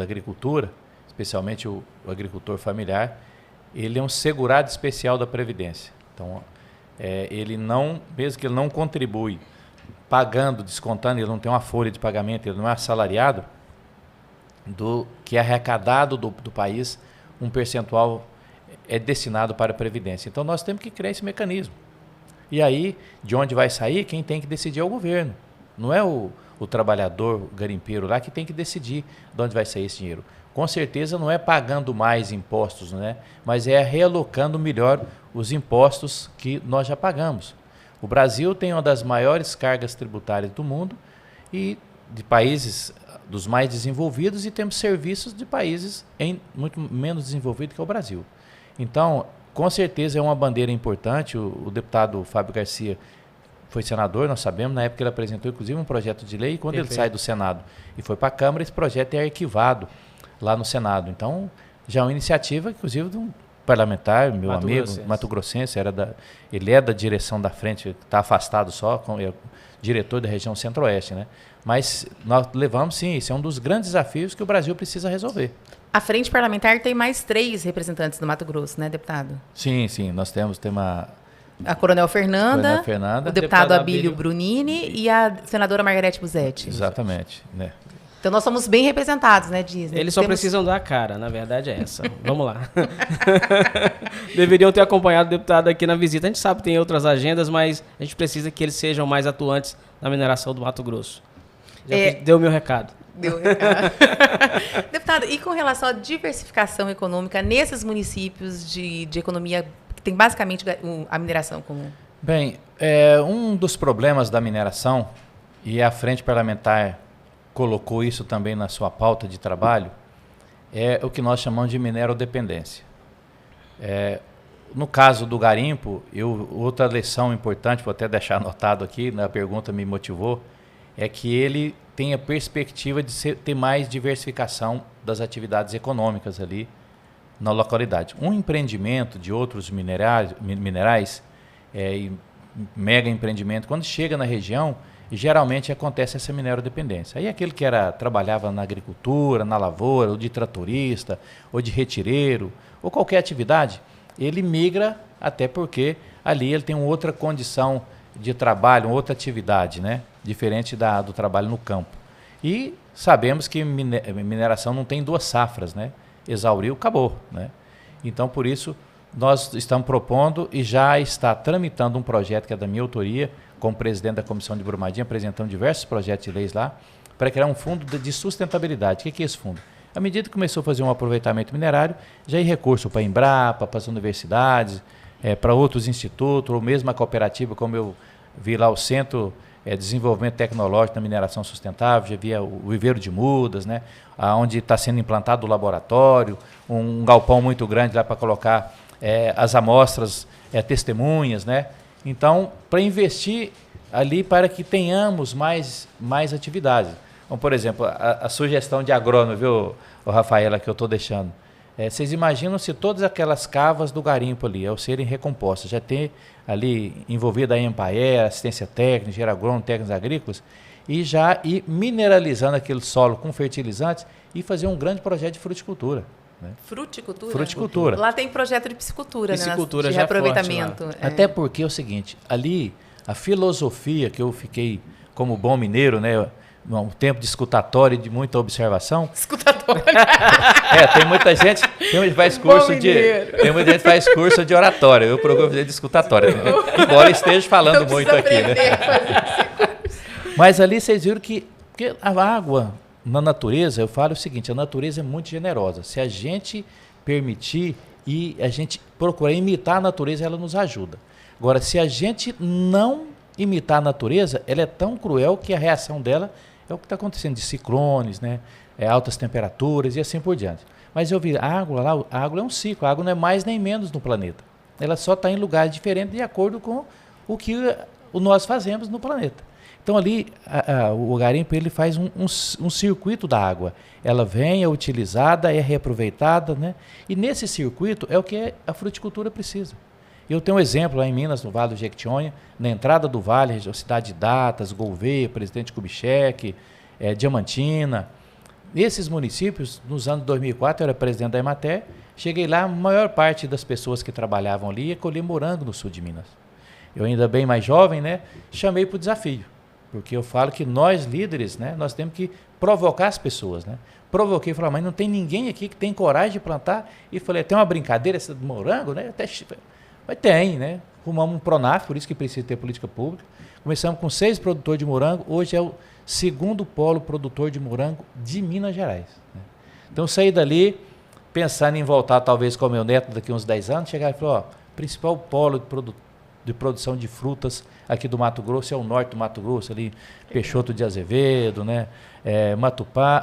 Speaker 4: agricultura, especialmente o agricultor familiar, ele é um segurado especial da Previdência. Então, ele não, mesmo que ele não contribui pagando, descontando, ele não tem uma folha de pagamento, ele não é assalariado, que é arrecadado do país, um percentual é destinado para a Previdência. Então, nós temos que criar esse mecanismo. E aí, de onde vai sair, quem tem que decidir é o governo. Não é o trabalhador, o garimpeiro lá, que tem que decidir de onde vai sair esse dinheiro. Com certeza não é pagando mais impostos, né? Mas é realocando melhor os impostos que nós já pagamos. O Brasil tem uma das maiores cargas tributárias do mundo e de países dos mais desenvolvidos, e temos serviços de países muito menos desenvolvidos que o Brasil. Então, com certeza é uma bandeira importante. O deputado Fábio Garcia foi senador, nós sabemos, na época ele apresentou inclusive um projeto de lei, e quando ele sai do Senado e foi para a Câmara, esse projeto é arquivado lá no Senado. Então, já é uma iniciativa, inclusive, de um parlamentar, meu amigo, mato-grossense, ele é da direção da frente, está afastado só, é diretor da região Centro-Oeste, né? Mas nós levamos, sim, isso é um dos grandes desafios que o Brasil precisa resolver.
Speaker 3: A frente parlamentar tem mais 3 representantes do Mato Grosso, né, deputado?
Speaker 4: Sim, nós temos
Speaker 3: a Coronel Fernanda, o deputado Abílio Brunini e a senadora Margarete Busetti.
Speaker 4: Exatamente, né?
Speaker 3: Então nós somos bem representados, né, Disney?
Speaker 2: Eles só precisam dar a cara, na verdade é essa. Vamos lá. Deveriam ter acompanhado o deputado aqui na visita. A gente sabe que tem outras agendas, mas a gente precisa que eles sejam mais atuantes na mineração do Mato Grosso. Deu o meu recado.
Speaker 3: Deu o recado. Deputado, e com relação à diversificação econômica nesses municípios de economia que tem basicamente a mineração comum?
Speaker 4: Bem, um dos problemas da mineração, e a Frente Parlamentar colocou isso também na sua pauta de trabalho, é o que nós chamamos de minerodependência. No caso do garimpo, outra lição importante, vou até deixar anotado aqui, na pergunta me motivou, é que ele tem a perspectiva de ter mais diversificação das atividades econômicas ali na localidade. Um empreendimento de outros minerais mega empreendimento, quando chega na região, geralmente acontece essa minerodependência. Aí aquele que trabalhava na agricultura, na lavoura, ou de tratorista, ou de retireiro, ou qualquer atividade, ele migra, até porque ali ele tem uma outra condição de trabalho, uma outra atividade, né? Diferente do trabalho no campo. E sabemos que mineração não tem 2 safras, né? Exauriu, acabou, né? Então, por isso, nós estamos propondo e já está tramitando um projeto que é da minha autoria, como presidente da Comissão de Brumadinho, apresentando diversos projetos de leis lá, para criar um fundo de sustentabilidade. O que é esse fundo? À medida que começou a fazer um aproveitamento minerário, já ia recurso para a Embrapa, para as universidades, para outros institutos, ou mesmo a cooperativa, como eu vi lá o Centro de Desenvolvimento Tecnológico da Mineração Sustentável, já vi o Viveiro de Mudas, né, onde está sendo implantado o laboratório, um galpão muito grande lá para colocar as amostras, testemunhas, né? Então, para investir ali para que tenhamos mais atividades. Como, por exemplo, a sugestão de agrônomo, viu, Rafaela, que eu estou deixando. Vocês imaginam se todas aquelas cavas do garimpo ali, ao serem recompostas, já ter ali envolvida a Empaer, assistência técnica, engenheiro agrônomo, técnicos agrícolas, e já ir mineralizando aquele solo com fertilizantes e fazer um grande projeto de fruticultura. Né?
Speaker 3: Fruticultura?
Speaker 4: Fruticultura.
Speaker 3: Lá tem projeto de piscicultura,
Speaker 2: Piscicultura,
Speaker 3: né? De
Speaker 2: já
Speaker 3: reaproveitamento.
Speaker 2: forte
Speaker 4: Até porque é o seguinte, ali a filosofia que eu fiquei como bom mineiro, né? Um tempo de escutatório e de muita observação.
Speaker 3: Escutatório.
Speaker 4: Tem muita gente que faz curso de oratória. Eu procuro fazer de escutatória, né? Embora esteja falando muito aqui, né? Mas ali vocês viram que a água na natureza, eu falo o seguinte, a natureza é muito generosa. Se a gente permitir e a gente procurar imitar a natureza, ela nos ajuda. Agora, se a gente não imitar a natureza, ela é tão cruel que a reação dela é o que está acontecendo de ciclones, né? Altas temperaturas e assim por diante. Mas eu vi, a água é um ciclo, a água não é mais nem menos no planeta. Ela só está em lugares diferentes de acordo com o que nós fazemos no planeta. Então ali, o garimpo ele faz um circuito da água. Ela vem, é utilizada, é reaproveitada, né? E nesse circuito é o que a fruticultura precisa. Eu tenho um exemplo lá em Minas, no Vale do Jequitinhonha, na entrada do vale, a cidade de Datas, Gouveia, Presidente Kubitschek, Diamantina. Nesses municípios, nos anos 2004, eu era presidente da Emater, cheguei lá, a maior parte das pessoas que trabalhavam ali ia colher morango no sul de Minas. Eu ainda bem mais jovem, né, chamei para o desafio, porque eu falo que nós líderes, né, nós temos que provocar as pessoas, né. Provoquei, falei, mas não tem ninguém aqui que tem coragem de plantar? E falei, tem uma brincadeira essa do morango, né? Mas tem, né? Arrumamos um Pronaf, por isso que precisa ter política pública. Começamos com 6 produtores de morango, hoje é o segundo polo produtor de morango de Minas Gerais. Né? Então, saí dali, pensando em voltar talvez com o meu neto daqui a uns 10 anos, chegar e falar, ó, principal polo de produção de frutas aqui do Mato Grosso é o norte do Mato Grosso, ali Peixoto de Azevedo, né? Matupá,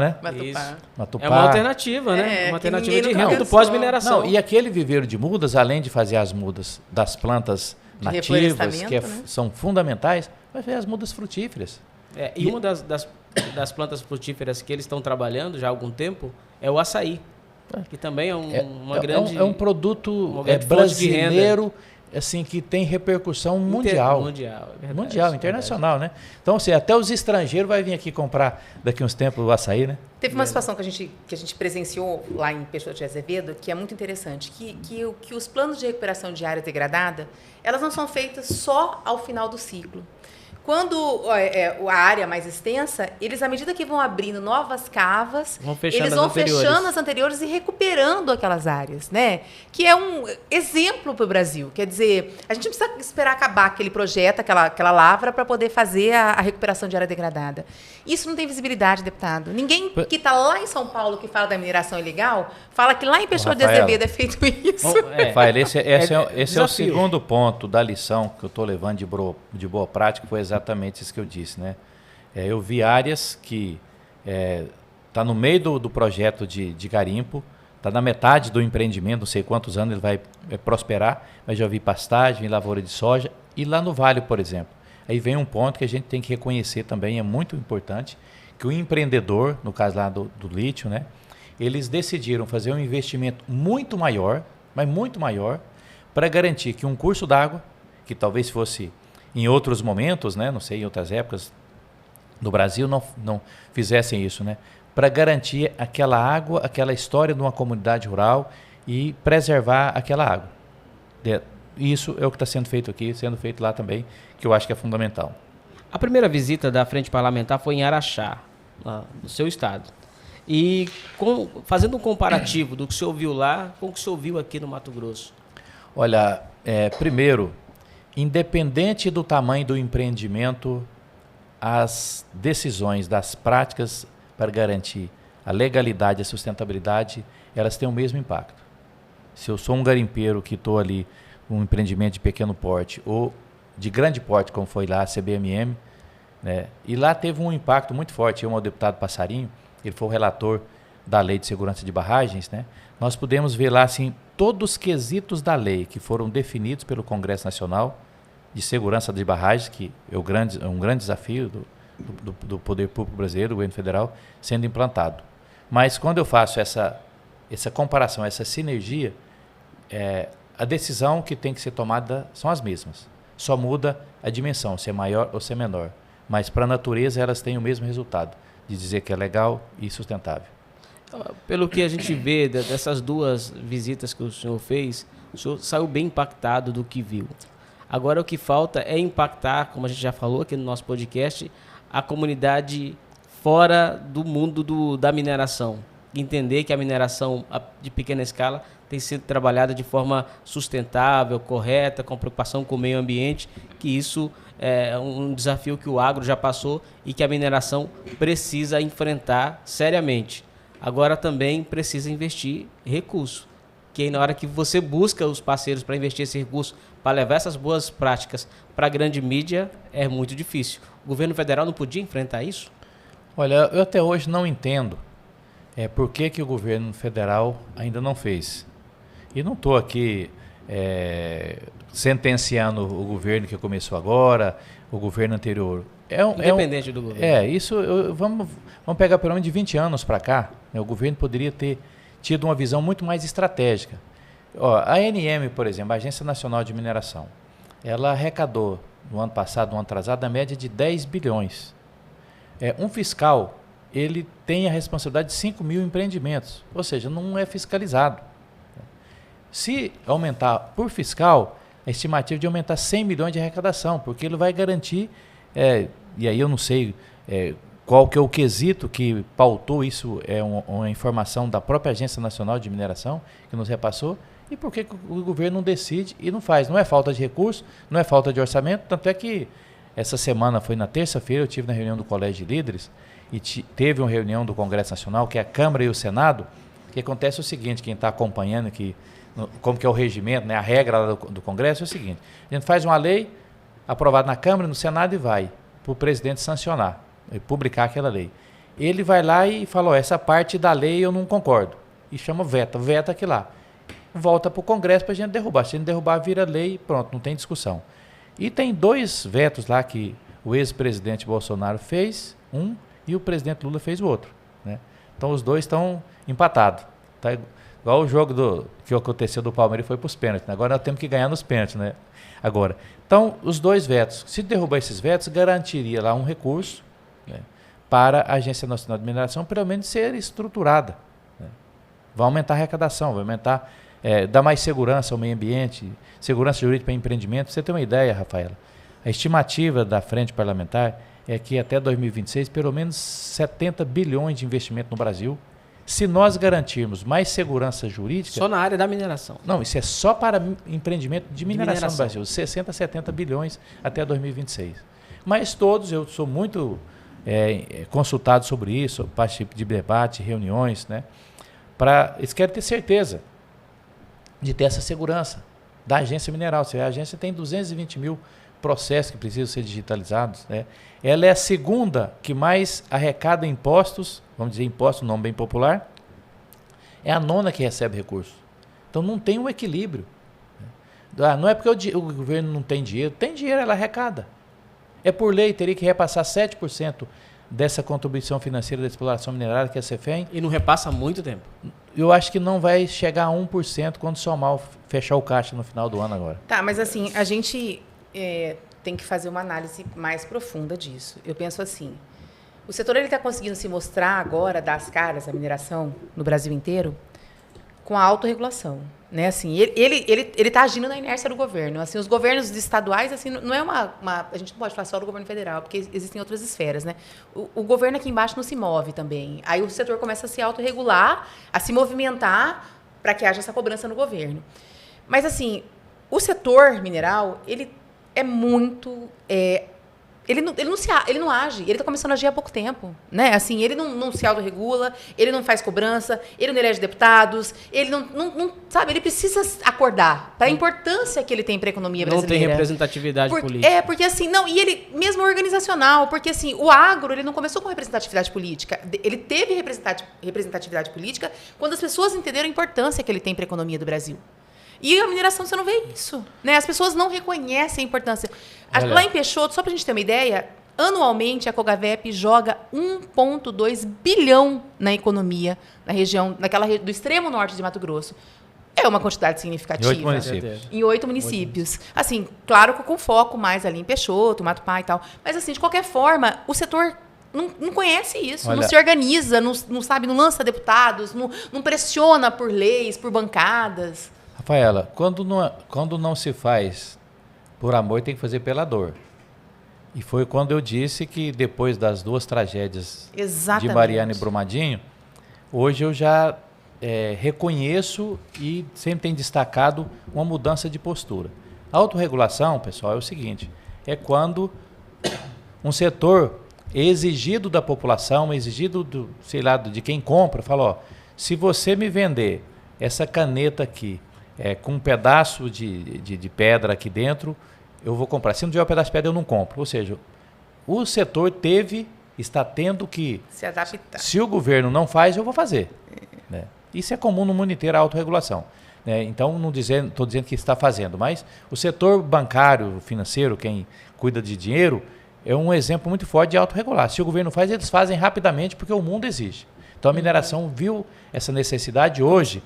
Speaker 4: né?
Speaker 2: Matupá. É uma alternativa, né? Uma alternativa de renda do pós-mineração.
Speaker 4: E aquele viveiro de mudas, além de fazer as mudas das plantas nativas, que são fundamentais, vai fazer as mudas frutíferas.
Speaker 2: E uma das plantas frutíferas que eles estão trabalhando já há algum tempo é o açaí, que também é uma grande...
Speaker 4: É um produto brasileiro, assim, que tem repercussão mundial. Mundial, internacional, né? Então, assim, até os estrangeiros vão vir aqui comprar daqui uns tempos o açaí, né?
Speaker 3: Teve uma situação que a gente presenciou lá em Peixoto de Azevedo, que é muito interessante, que os planos de recuperação de área degradada, elas não são feitas só ao final do ciclo. Quando a área é mais extensa, eles, à medida que vão abrindo novas cavas, eles vão fechando as anteriores e recuperando aquelas áreas, né? Que é um exemplo para o Brasil. Quer dizer, a gente não precisa esperar acabar aquele projeto, aquela lavra, para poder fazer a recuperação de área degradada. Isso não tem visibilidade, deputado. Ninguém que está lá em São Paulo, que fala da mineração ilegal, fala que lá em Peixoto de Azevedo é feito isso.
Speaker 4: Rafael, esse é o segundo ponto da lição que eu estou levando de boa prática, foi exatamente isso que eu disse, né? Eu vi áreas que tá no meio do projeto de garimpo, está na metade do empreendimento, não sei quantos anos ele vai prosperar, mas já vi pastagem, vi lavoura de soja, e lá no Vale, por exemplo. Aí vem um ponto que a gente tem que reconhecer também, é muito importante, que o empreendedor, no caso lá do lítio, né? Eles decidiram fazer um investimento muito maior, mas muito maior, para garantir que um curso d'água, que talvez fosse em outros momentos, né, não sei, em outras épocas do Brasil, não fizessem isso, né, para garantir aquela água, aquela história de uma comunidade rural e preservar aquela água. Isso é o que está sendo feito aqui, sendo feito lá também, que eu acho que é fundamental.
Speaker 2: A primeira visita da Frente Parlamentar foi em Araxá, no seu estado. E fazendo um comparativo do que o senhor viu lá com o que o senhor viu aqui no Mato Grosso.
Speaker 4: Olha, primeiro, independente do tamanho do empreendimento, as decisões das práticas para garantir a legalidade e a sustentabilidade, elas têm o mesmo impacto. Se eu sou um garimpeiro que estou ali com um empreendimento de pequeno porte ou de grande porte, como foi lá a CBMM, né, e lá teve um impacto muito forte. O deputado Passarinho, ele foi o relator da Lei de Segurança de Barragens, né, nós podemos ver lá assim, todos os quesitos da lei que foram definidos pelo Congresso Nacional de Segurança de Barragens, que é um grande desafio do poder público brasileiro, do governo federal, sendo implantado. Mas quando eu faço essa comparação, essa sinergia, a decisão que tem que ser tomada são as mesmas. Só muda a dimensão, se é maior ou se é menor. Mas para a natureza elas têm o mesmo resultado, de dizer que é legal e sustentável.
Speaker 2: Pelo que a gente vê dessas duas visitas que o senhor fez, o senhor saiu bem impactado do que viu. Agora o que falta é impactar, como a gente já falou aqui no nosso podcast, a comunidade fora do mundo da mineração. Entender que a mineração de pequena escala tem sido trabalhada de forma sustentável, correta, com preocupação com o meio ambiente, que isso é um desafio que o agro já passou e que a mineração precisa enfrentar seriamente. Agora também precisa investir recurso, que aí na hora que você busca os parceiros para investir esse recurso, para levar essas boas práticas para a grande mídia, é muito difícil. O governo federal não podia enfrentar isso?
Speaker 4: Olha, eu até hoje não entendo por que o governo federal ainda não fez. E não estou aqui sentenciando o governo que começou agora, o governo anterior.
Speaker 2: Independente do governo.
Speaker 4: Vamos pegar pelo menos de 20 anos para cá, né, o governo poderia ter tido uma visão muito mais estratégica. A ANM, por exemplo, a Agência Nacional de Mineração, ela arrecadou no ano passado, no ano atrasado, a média de 10 bilhões. Um fiscal, ele tem a responsabilidade de 5 mil empreendimentos, ou seja, não é fiscalizado. Se aumentar por fiscal, a estimativa é de aumentar 100 milhões de arrecadação, porque ele vai garantir, e aí eu não sei qual que é o quesito que pautou isso, uma informação da própria Agência Nacional de Mineração, que nos repassou, e por que o governo não decide e não faz? Não é falta de recurso, não é falta de orçamento, tanto é que essa semana, foi na terça-feira, eu estive na reunião do Colégio de Líderes, e teve uma reunião do Congresso Nacional, que é a Câmara e o Senado, que acontece o seguinte, quem está acompanhando, como que é o regimento, né, a regra do Congresso é o seguinte, a gente faz uma lei aprovada na Câmara, no Senado e vai para o presidente sancionar, publicar aquela lei. Ele vai lá e fala, essa parte da lei eu não concordo, e chama veta aquilo lá. Volta para o Congresso para a gente derrubar, se a gente derrubar vira lei e pronto, não tem discussão. E tem 2 vetos lá que o ex-presidente Bolsonaro fez, um, e o presidente Lula fez o outro, né? Então os 2 estão empatados. Tá igual o jogo que aconteceu do Palmeiras foi para os pênaltis, né? Agora nós temos que ganhar nos pênaltis, né? Agora, então os 2 vetos, se derrubar esses vetos, garantiria lá um recurso, né, para a Agência Nacional de Mineração, pelo menos ser estruturada, né? Vai aumentar a arrecadação, vai aumentar, dar mais segurança ao meio ambiente, segurança jurídica para empreendimento. Pra você ter uma ideia, Rafaela, a estimativa da Frente Parlamentar é que até 2026, pelo menos 70 bilhões de investimento no Brasil. Se nós garantirmos mais segurança jurídica...
Speaker 2: Só na área da mineração.
Speaker 4: Não, isso é só para empreendimento de mineração no Brasil. 60, 70 bilhões até 2026. Mas todos, eu sou muito consultado sobre isso, participo de debate, reuniões, né? Eles querem ter certeza de ter essa segurança da agência mineral. A agência tem 220 mil processos que precisam ser digitalizados, né? Ela é a segunda que mais arrecada impostos, vamos dizer imposto, um nome bem popular, é a 9ª que recebe recursos. Então não tem um equilíbrio. Não é porque o governo não tem dinheiro, ela arrecada. É por lei, teria que repassar 7% dessa contribuição financeira da exploração minerária, que é a CEFEM.
Speaker 2: E não repassa há muito tempo?
Speaker 4: Eu acho que não vai chegar a 1% quando somar, fechar o caixa no final do ano agora.
Speaker 3: Tá, mas assim, a gente tem que fazer uma análise mais profunda disso. Eu penso assim, o setor está conseguindo se mostrar agora, dar as caras à mineração no Brasil inteiro, com a autorregulação. Né? Assim, ele está agindo na inércia do governo. Assim, os governos estaduais, assim, não é a gente não pode falar só do governo federal, porque existem outras esferas. Né? O governo aqui embaixo não se move também. Aí o setor começa a se autorregular, a se movimentar para que haja essa cobrança no governo. Mas, assim, o setor mineral, ele é muito... Ele não age, ele está começando a agir há pouco tempo, né? Assim, ele não se autorregula, ele não faz cobrança, ele não elege deputados, ele não sabe, ele precisa acordar para a importância que ele tem para a economia brasileira.
Speaker 2: Não tem representatividade política.
Speaker 3: Porque assim, não, e ele mesmo organizacional, porque assim, o agro, ele não começou com representatividade política, ele teve representatividade política quando as pessoas entenderam a importância que ele tem para a economia do Brasil. E a mineração, você não vê isso, né? As pessoas não reconhecem a importância. Lá em Peixoto, só para a gente ter uma ideia, anualmente a Cogavep joga 1,2 bilhão na economia, na região, do extremo norte de Mato Grosso. É uma quantidade significativa. Em 8 municípios. Assim, claro que com foco mais ali em Peixoto, Matupá e tal. Mas, assim, de qualquer forma, o setor não conhece isso, não se organiza, não sabe, não lança deputados, não pressiona por leis, por bancadas.
Speaker 4: Rafaela, quando não se faz por amor, tem que fazer pela dor. E foi quando eu disse que depois das 2 tragédias de Mariana e Brumadinho, hoje eu já reconheço e sempre tenho destacado uma mudança de postura. A autorregulação, pessoal, é o seguinte, é quando um setor exigido da população, exigido de quem compra, fala, ó, se você me vender essa caneta aqui, com um pedaço de pedra aqui dentro, eu vou comprar. Se não tiver um pedaço de pedra, eu não compro. Ou seja, o setor está tendo que
Speaker 3: se adaptar.
Speaker 4: Se o governo não faz, eu vou fazer. Né? Isso é comum no mundo inteiro, a autorregulação. Né? Então, não estou dizendo que está fazendo, mas o setor bancário, financeiro, quem cuida de dinheiro, é um exemplo muito forte de autorregular. Se o governo faz, eles fazem rapidamente, porque o mundo exige. Então, a mineração viu essa necessidade hoje,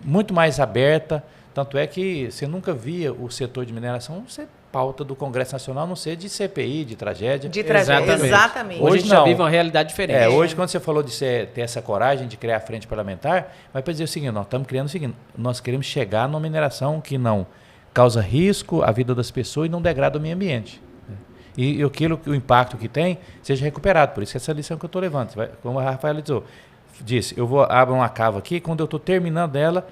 Speaker 4: muito mais aberta, tanto é que você nunca via o setor de mineração ser pauta do Congresso Nacional, não ser de CPI, de tragédia.
Speaker 3: Exatamente.
Speaker 2: Hoje a gente já vive uma realidade diferente.
Speaker 4: Hoje, quando você falou de ter essa coragem de criar a frente parlamentar, vai para dizer o seguinte, nós estamos criando o seguinte, nós queremos chegar numa mineração que não causa risco à vida das pessoas e não degrada o meio ambiente. E o impacto que tem seja recuperado. Por isso essa lição que eu estou levando. Como a Rafaela disse, eu vou abrir uma cava aqui, quando eu estou terminando ela,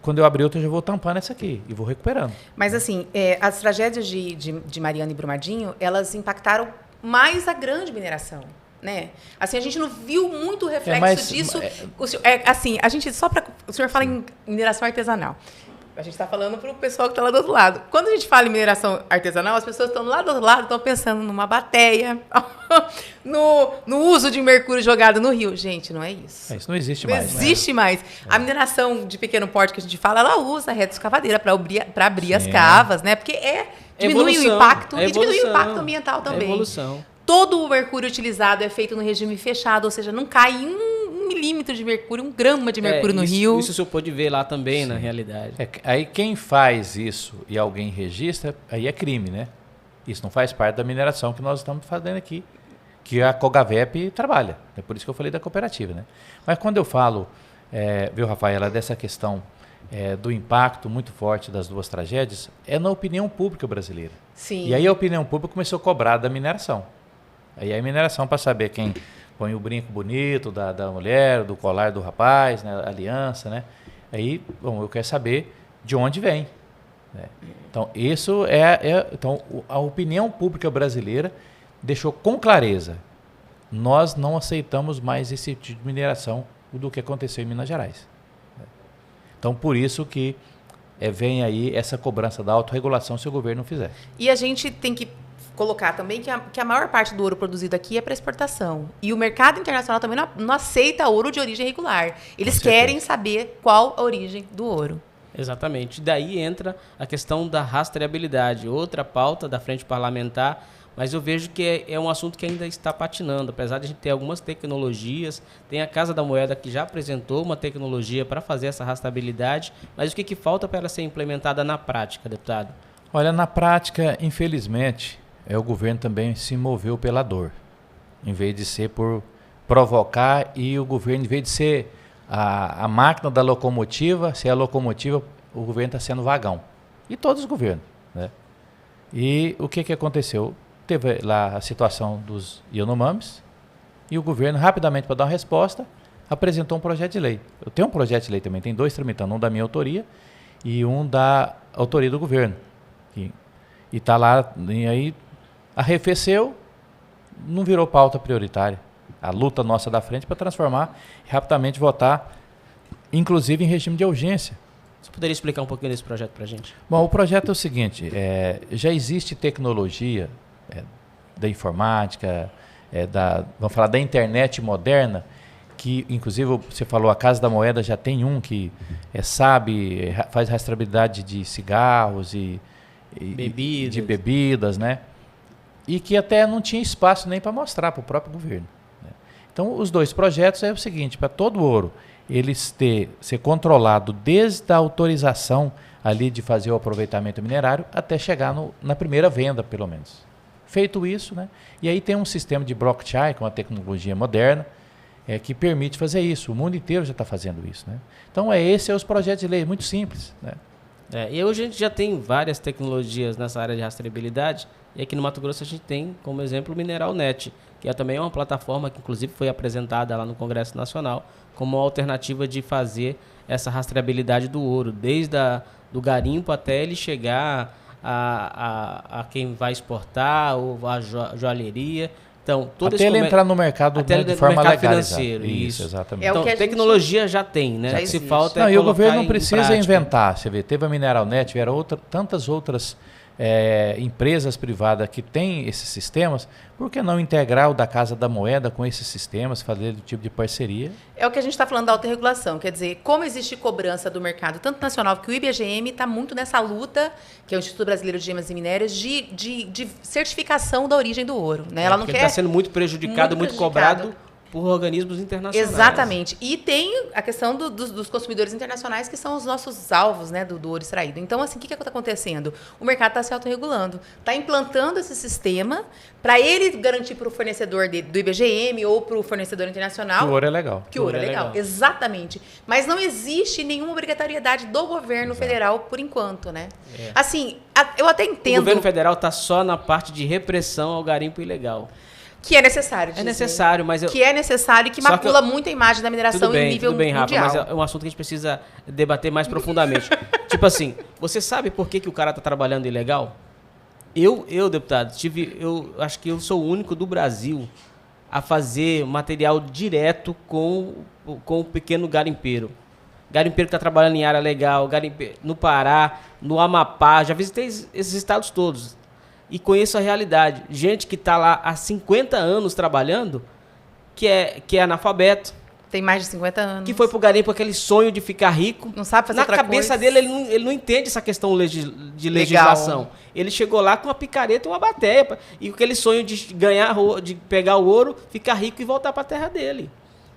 Speaker 4: quando eu abrir outra, eu já vou tampando essa aqui e vou recuperando.
Speaker 3: Mas assim, as tragédias de Mariana e Brumadinho, elas impactaram mais a grande mineração, né? Assim, a gente não viu muito reflexo disso. Assim, a gente, só para... O senhor fala em mineração artesanal. A gente está falando para o pessoal que está lá do outro lado. Quando a gente fala em mineração artesanal, as pessoas estão lá do outro lado, estão pensando numa bateia, no uso de mercúrio jogado no rio. Gente, não é isso.
Speaker 4: Isso não existe mais.
Speaker 3: Não existe mais. A mineração de pequeno porte que a gente fala, ela usa a retroescavadeira para abrir as cavas, né? Porque diminui o impacto e diminui o impacto ambiental também.
Speaker 2: Evolução.
Speaker 3: Todo o mercúrio utilizado é feito no regime fechado, ou seja, não cai milímetro de mercúrio, 1 grama de mercúrio no rio.
Speaker 2: Isso o senhor pode ver lá também, na realidade.
Speaker 4: Aí quem faz isso e alguém registra, aí é crime, né? Isso não faz parte da mineração que nós estamos fazendo aqui, que a Cogavep trabalha. É por isso que eu falei da cooperativa, né? Mas quando eu falo, viu, Rafaela, dessa questão do impacto muito forte das 2 tragédias, é na opinião pública brasileira.
Speaker 3: Sim.
Speaker 4: E aí a opinião pública começou a cobrar da mineração. Aí a mineração, para saber quem põe o brinco bonito da mulher, do colar do rapaz, né, aliança, né? Aí, bom, eu quero saber de onde vem. Né? Então, isso então, a opinião pública brasileira deixou com clareza, nós não aceitamos mais esse tipo de mineração do que aconteceu em Minas Gerais. Né? Então, por isso que vem aí essa cobrança da autorregulação se o governo não fizer.
Speaker 3: E a gente tem que colocar também que a maior parte do ouro produzido aqui é para exportação. E o mercado internacional também não aceita ouro de origem irregular. Eles querem saber qual a origem do ouro.
Speaker 2: Exatamente. Daí entra a questão da rastreabilidade, outra pauta da frente parlamentar, mas eu vejo que é um assunto que ainda está patinando, apesar de a gente ter algumas tecnologias. Tem a Casa da Moeda que já apresentou uma tecnologia para fazer essa rastreabilidade, mas o que falta para ela ser implementada na prática, deputado?
Speaker 4: Olha, na prática, infelizmente, o governo também se moveu pela dor, em vez de ser por provocar, e o governo, em vez de ser a máquina da locomotiva, ser a locomotiva, o governo está sendo vagão. E todos os governos. Né? E o que aconteceu? Teve lá a situação dos Yanomamis, e o governo, rapidamente, para dar uma resposta, apresentou um projeto de lei. Eu tenho um projeto de lei também, tem 2 tramitando, um da minha autoria e um da autoria do governo. E está lá, e aí arrefeceu, não virou pauta prioritária. A luta nossa da frente para transformar e rapidamente votar, inclusive em regime de urgência.
Speaker 2: Você poderia explicar um pouquinho desse projeto para a gente?
Speaker 4: Bom, o projeto é o seguinte, já existe tecnologia da informática, vamos falar da internet moderna, que inclusive você falou, a Casa da Moeda já tem um que faz rastreabilidade de cigarros e de bebidas, né? E que até não tinha espaço nem para mostrar para o próprio governo. Né? Então, os 2 projetos é o seguinte, para todo ouro, eles ser controlado desde a autorização ali de fazer o aproveitamento minerário até chegar na primeira venda, pelo menos. Feito isso, né? E aí tem um sistema de blockchain, com uma tecnologia moderna, que permite fazer isso. O mundo inteiro já está fazendo isso, né? Então, esses são os projetos de lei, muito simples, né?
Speaker 2: E hoje a gente já tem várias tecnologias nessa área de rastreabilidade, e aqui no Mato Grosso a gente tem, como exemplo, o MineralNet, que também é uma plataforma que inclusive foi apresentada lá no Congresso Nacional como uma alternativa de fazer essa rastreabilidade do ouro, desde do garimpo até ele chegar a quem vai exportar, ou a joalheria. Então,
Speaker 4: até ele entrar no mercado,
Speaker 2: até
Speaker 4: de forma legalizada.
Speaker 2: Financeiro. Isso,
Speaker 4: exatamente.
Speaker 2: Então, tecnologia já tem, né?
Speaker 3: Já
Speaker 2: se falta
Speaker 4: não, e o governo não precisa
Speaker 2: prática.
Speaker 4: inventar. Você vê, teve a MineralNet, vieram tantas outras empresas privadas que têm esses sistemas, por que não integrar o da Casa da Moeda com esses sistemas, fazer do tipo de parceria?
Speaker 3: É o que a gente está falando da autorregulação, quer dizer, como existe cobrança do mercado, tanto nacional, que o IBGM está muito nessa luta, que é o Instituto Brasileiro de Gemas e Minérios, de certificação da origem do ouro. Né? Ela não quer...
Speaker 2: está sendo muito prejudicado, muito cobrado por organismos internacionais.
Speaker 3: Exatamente. E tem a questão dos consumidores internacionais, que são os nossos alvos, né, do ouro extraído. Então, assim, o que está acontecendo? O mercado está se autorregulando. Está implantando esse sistema para ele garantir para o fornecedor do IBGM ou para o fornecedor internacional...
Speaker 4: Que o ouro é legal.
Speaker 3: Que o ouro é legal. Exatamente. Mas não existe nenhuma obrigatoriedade do governo federal, por enquanto, né? Assim, eu até entendo...
Speaker 2: O governo federal está só na parte de repressão ao garimpo ilegal.
Speaker 3: Que é necessário,
Speaker 2: É necessário, mas...
Speaker 3: Que é necessário e que macula muito a imagem da mineração em nível mundial.
Speaker 2: Rafa, mas é um assunto que a gente precisa debater mais profundamente. Tipo assim, você sabe por que o cara está trabalhando ilegal? Eu, deputado, eu acho que eu sou o único do Brasil a fazer material direto com o pequeno garimpeiro. Garimpeiro que está trabalhando em área legal, garimpeiro no Pará, no Amapá, já visitei esses estados todos. E conheço a realidade. Gente que está lá há 50 anos trabalhando, que é analfabeto.
Speaker 3: Tem mais de 50 anos.
Speaker 2: Que foi pro garimpo aquele sonho de ficar rico.
Speaker 3: Não sabe fazer outra coisa.
Speaker 2: Na cabeça dele, ele não entende essa questão de legislação. Legal. Ele chegou lá com uma picareta e uma bateia. E aquele sonho de de pegar o ouro, ficar rico e voltar para a terra dele.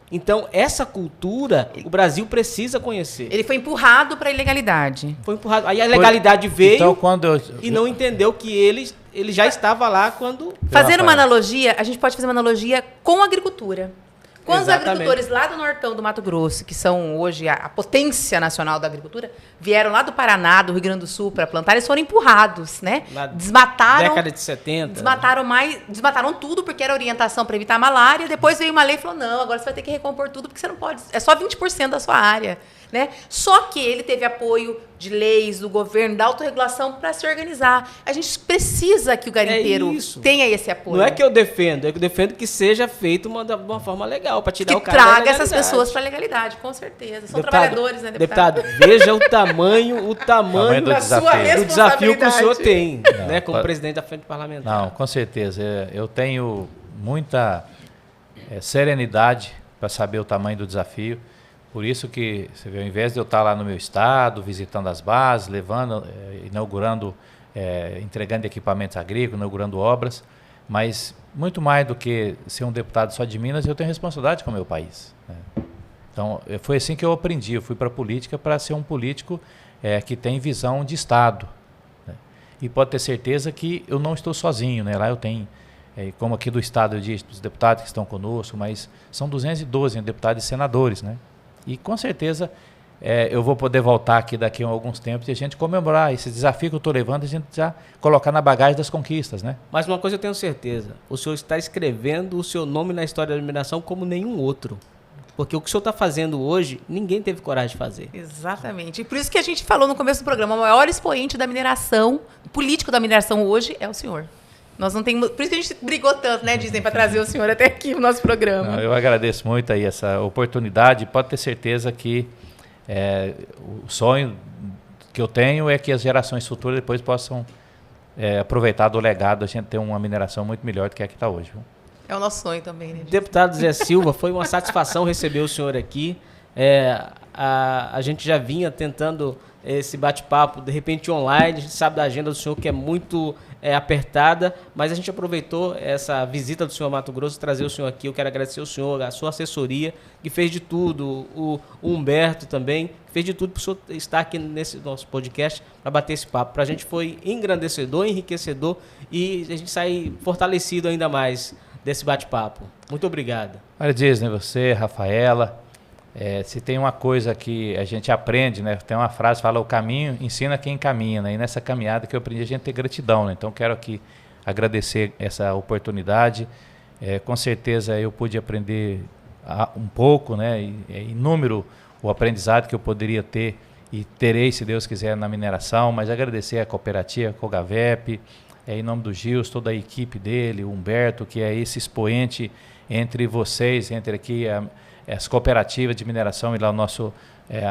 Speaker 2: Então, essa cultura, o Brasil precisa conhecer.
Speaker 3: Ele foi empurrado para a ilegalidade.
Speaker 2: Foi empurrado. Aí a legalidade veio
Speaker 4: então,
Speaker 2: e não entendeu que ele já estava lá quando...
Speaker 3: Fazendo uma analogia, a gente pode fazer uma analogia com a agricultura. Quando
Speaker 2: Exatamente.
Speaker 3: Os agricultores lá do Nortão do Mato Grosso, que são hoje a potência nacional da agricultura, vieram lá do Paraná, do Rio Grande do Sul para plantar, eles foram empurrados, né? Desmataram.
Speaker 2: Década de 70.
Speaker 3: Desmataram tudo porque era orientação para evitar malária. Depois veio uma lei e falou: não, agora você vai ter que recompor tudo porque você não pode. É só 20% da sua área. Né? Só que ele teve apoio de leis, do governo, da autorregulação para se organizar. A gente precisa que o garimpeiro tenha esse apoio.
Speaker 2: Não é que eu defendo, é que eu defendo que seja feito de uma forma legal, para tirar o cara
Speaker 3: da legalidade. Que traga essas pessoas para a legalidade, com certeza. São trabalhadores, né, deputado?
Speaker 2: Veja o tamanho
Speaker 4: do
Speaker 2: desafio que o senhor tem, né, como presidente da Frente Parlamentar.
Speaker 4: Não, com certeza. Eu tenho muita serenidade para saber o tamanho do desafio. Por isso que, você vê, ao invés de eu estar lá no meu estado, visitando as bases, levando, inaugurando, entregando equipamentos agrícolas, inaugurando obras, mas muito mais do que ser um deputado só de Minas, eu tenho responsabilidade com o meu país. Né? Então, foi assim que eu aprendi. Eu fui para a política para ser um político que tem visão de Estado. Né? E pode ter certeza que eu não estou sozinho. Né? Lá eu tenho, como aqui do Estado eu disse, os deputados que estão conosco, mas são 212 deputados e senadores, né? E com certeza eu vou poder voltar aqui daqui a alguns tempos e a gente comemorar esse desafio que eu estou levando, a gente já colocar na bagagem das conquistas, né?
Speaker 2: Mas uma coisa eu tenho certeza, o senhor está escrevendo o seu nome na história da mineração como nenhum outro. Porque o que o senhor está fazendo hoje, ninguém teve coragem de fazer.
Speaker 3: Exatamente. E por isso que a gente falou no começo do programa, o maior expoente da mineração, político da mineração hoje é o senhor. Nós não temos... Por isso que a gente brigou tanto, né, Disney, para trazer o senhor até aqui no nosso programa.
Speaker 4: Não, eu agradeço muito aí essa oportunidade. Pode ter certeza que o sonho que eu tenho é que as gerações futuras depois possam aproveitar do legado, a gente ter uma mineração muito melhor do que a que está hoje. Viu?
Speaker 3: É o nosso sonho também, né, Disney?
Speaker 2: Deputado Zé Silva, foi uma satisfação receber o senhor aqui. A gente já vinha tentando esse bate-papo, de repente online, a gente sabe da agenda do senhor que é muito apertada, mas a gente aproveitou essa visita do senhor a Mato Grosso, trazer o senhor aqui. Eu quero agradecer ao senhor, a sua assessoria, que fez de tudo, o Humberto também, fez de tudo para o senhor estar aqui nesse nosso podcast para bater esse papo. Para a gente foi engrandecedor, enriquecedor e a gente sai fortalecido ainda mais desse bate-papo. Muito obrigado.
Speaker 4: Olha, Disney, você, Rafaela, se tem uma coisa que a gente aprende, né? Tem uma frase que fala: o caminho ensina quem caminha, né? E nessa caminhada que eu aprendi a gente ter gratidão, né? Então quero aqui agradecer essa oportunidade. Com certeza eu pude aprender um pouco, né? Inúmero o aprendizado que eu poderia ter e terei, se Deus quiser, na mineração, mas agradecer a cooperativa, a Cogavep, em nome do Gils, toda a equipe dele, o Humberto, que é esse expoente entre vocês, entre aqui as cooperativas de mineração e lá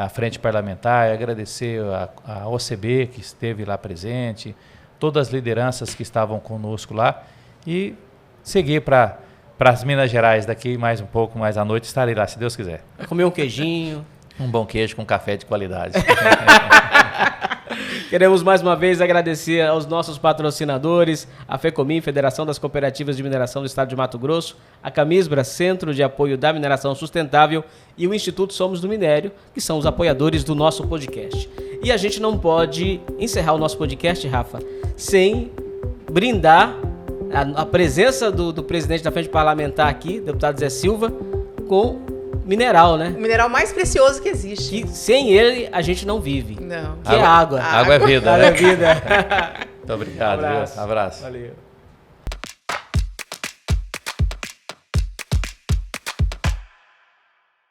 Speaker 4: a frente parlamentar, agradecer a OCB que esteve lá presente, todas as lideranças que estavam conosco lá e seguir para as Minas Gerais daqui mais um pouco, mais à noite estarei lá, se Deus quiser.
Speaker 2: Vai comer um queijinho.
Speaker 4: Um bom queijo com café de qualidade.
Speaker 2: Queremos mais uma vez agradecer aos nossos patrocinadores, a FECOMIN, Federação das Cooperativas de Mineração do Estado de Mato Grosso, a Camisbra, Centro de Apoio da Mineração Sustentável e o Instituto Somos do Minério, que são os apoiadores do nosso podcast. E a gente não pode encerrar o nosso podcast, Rafa, sem brindar a presença do presidente da Frente Parlamentar aqui, deputado Zé Silva, com mineral, né?
Speaker 3: O mineral mais precioso que existe.
Speaker 2: Que sem ele a gente não vive.
Speaker 3: Não.
Speaker 2: Que é água.
Speaker 4: Água é vida.
Speaker 2: Água é vida.
Speaker 4: Muito obrigado.
Speaker 2: Um abraço.
Speaker 4: Abraço.
Speaker 2: Valeu.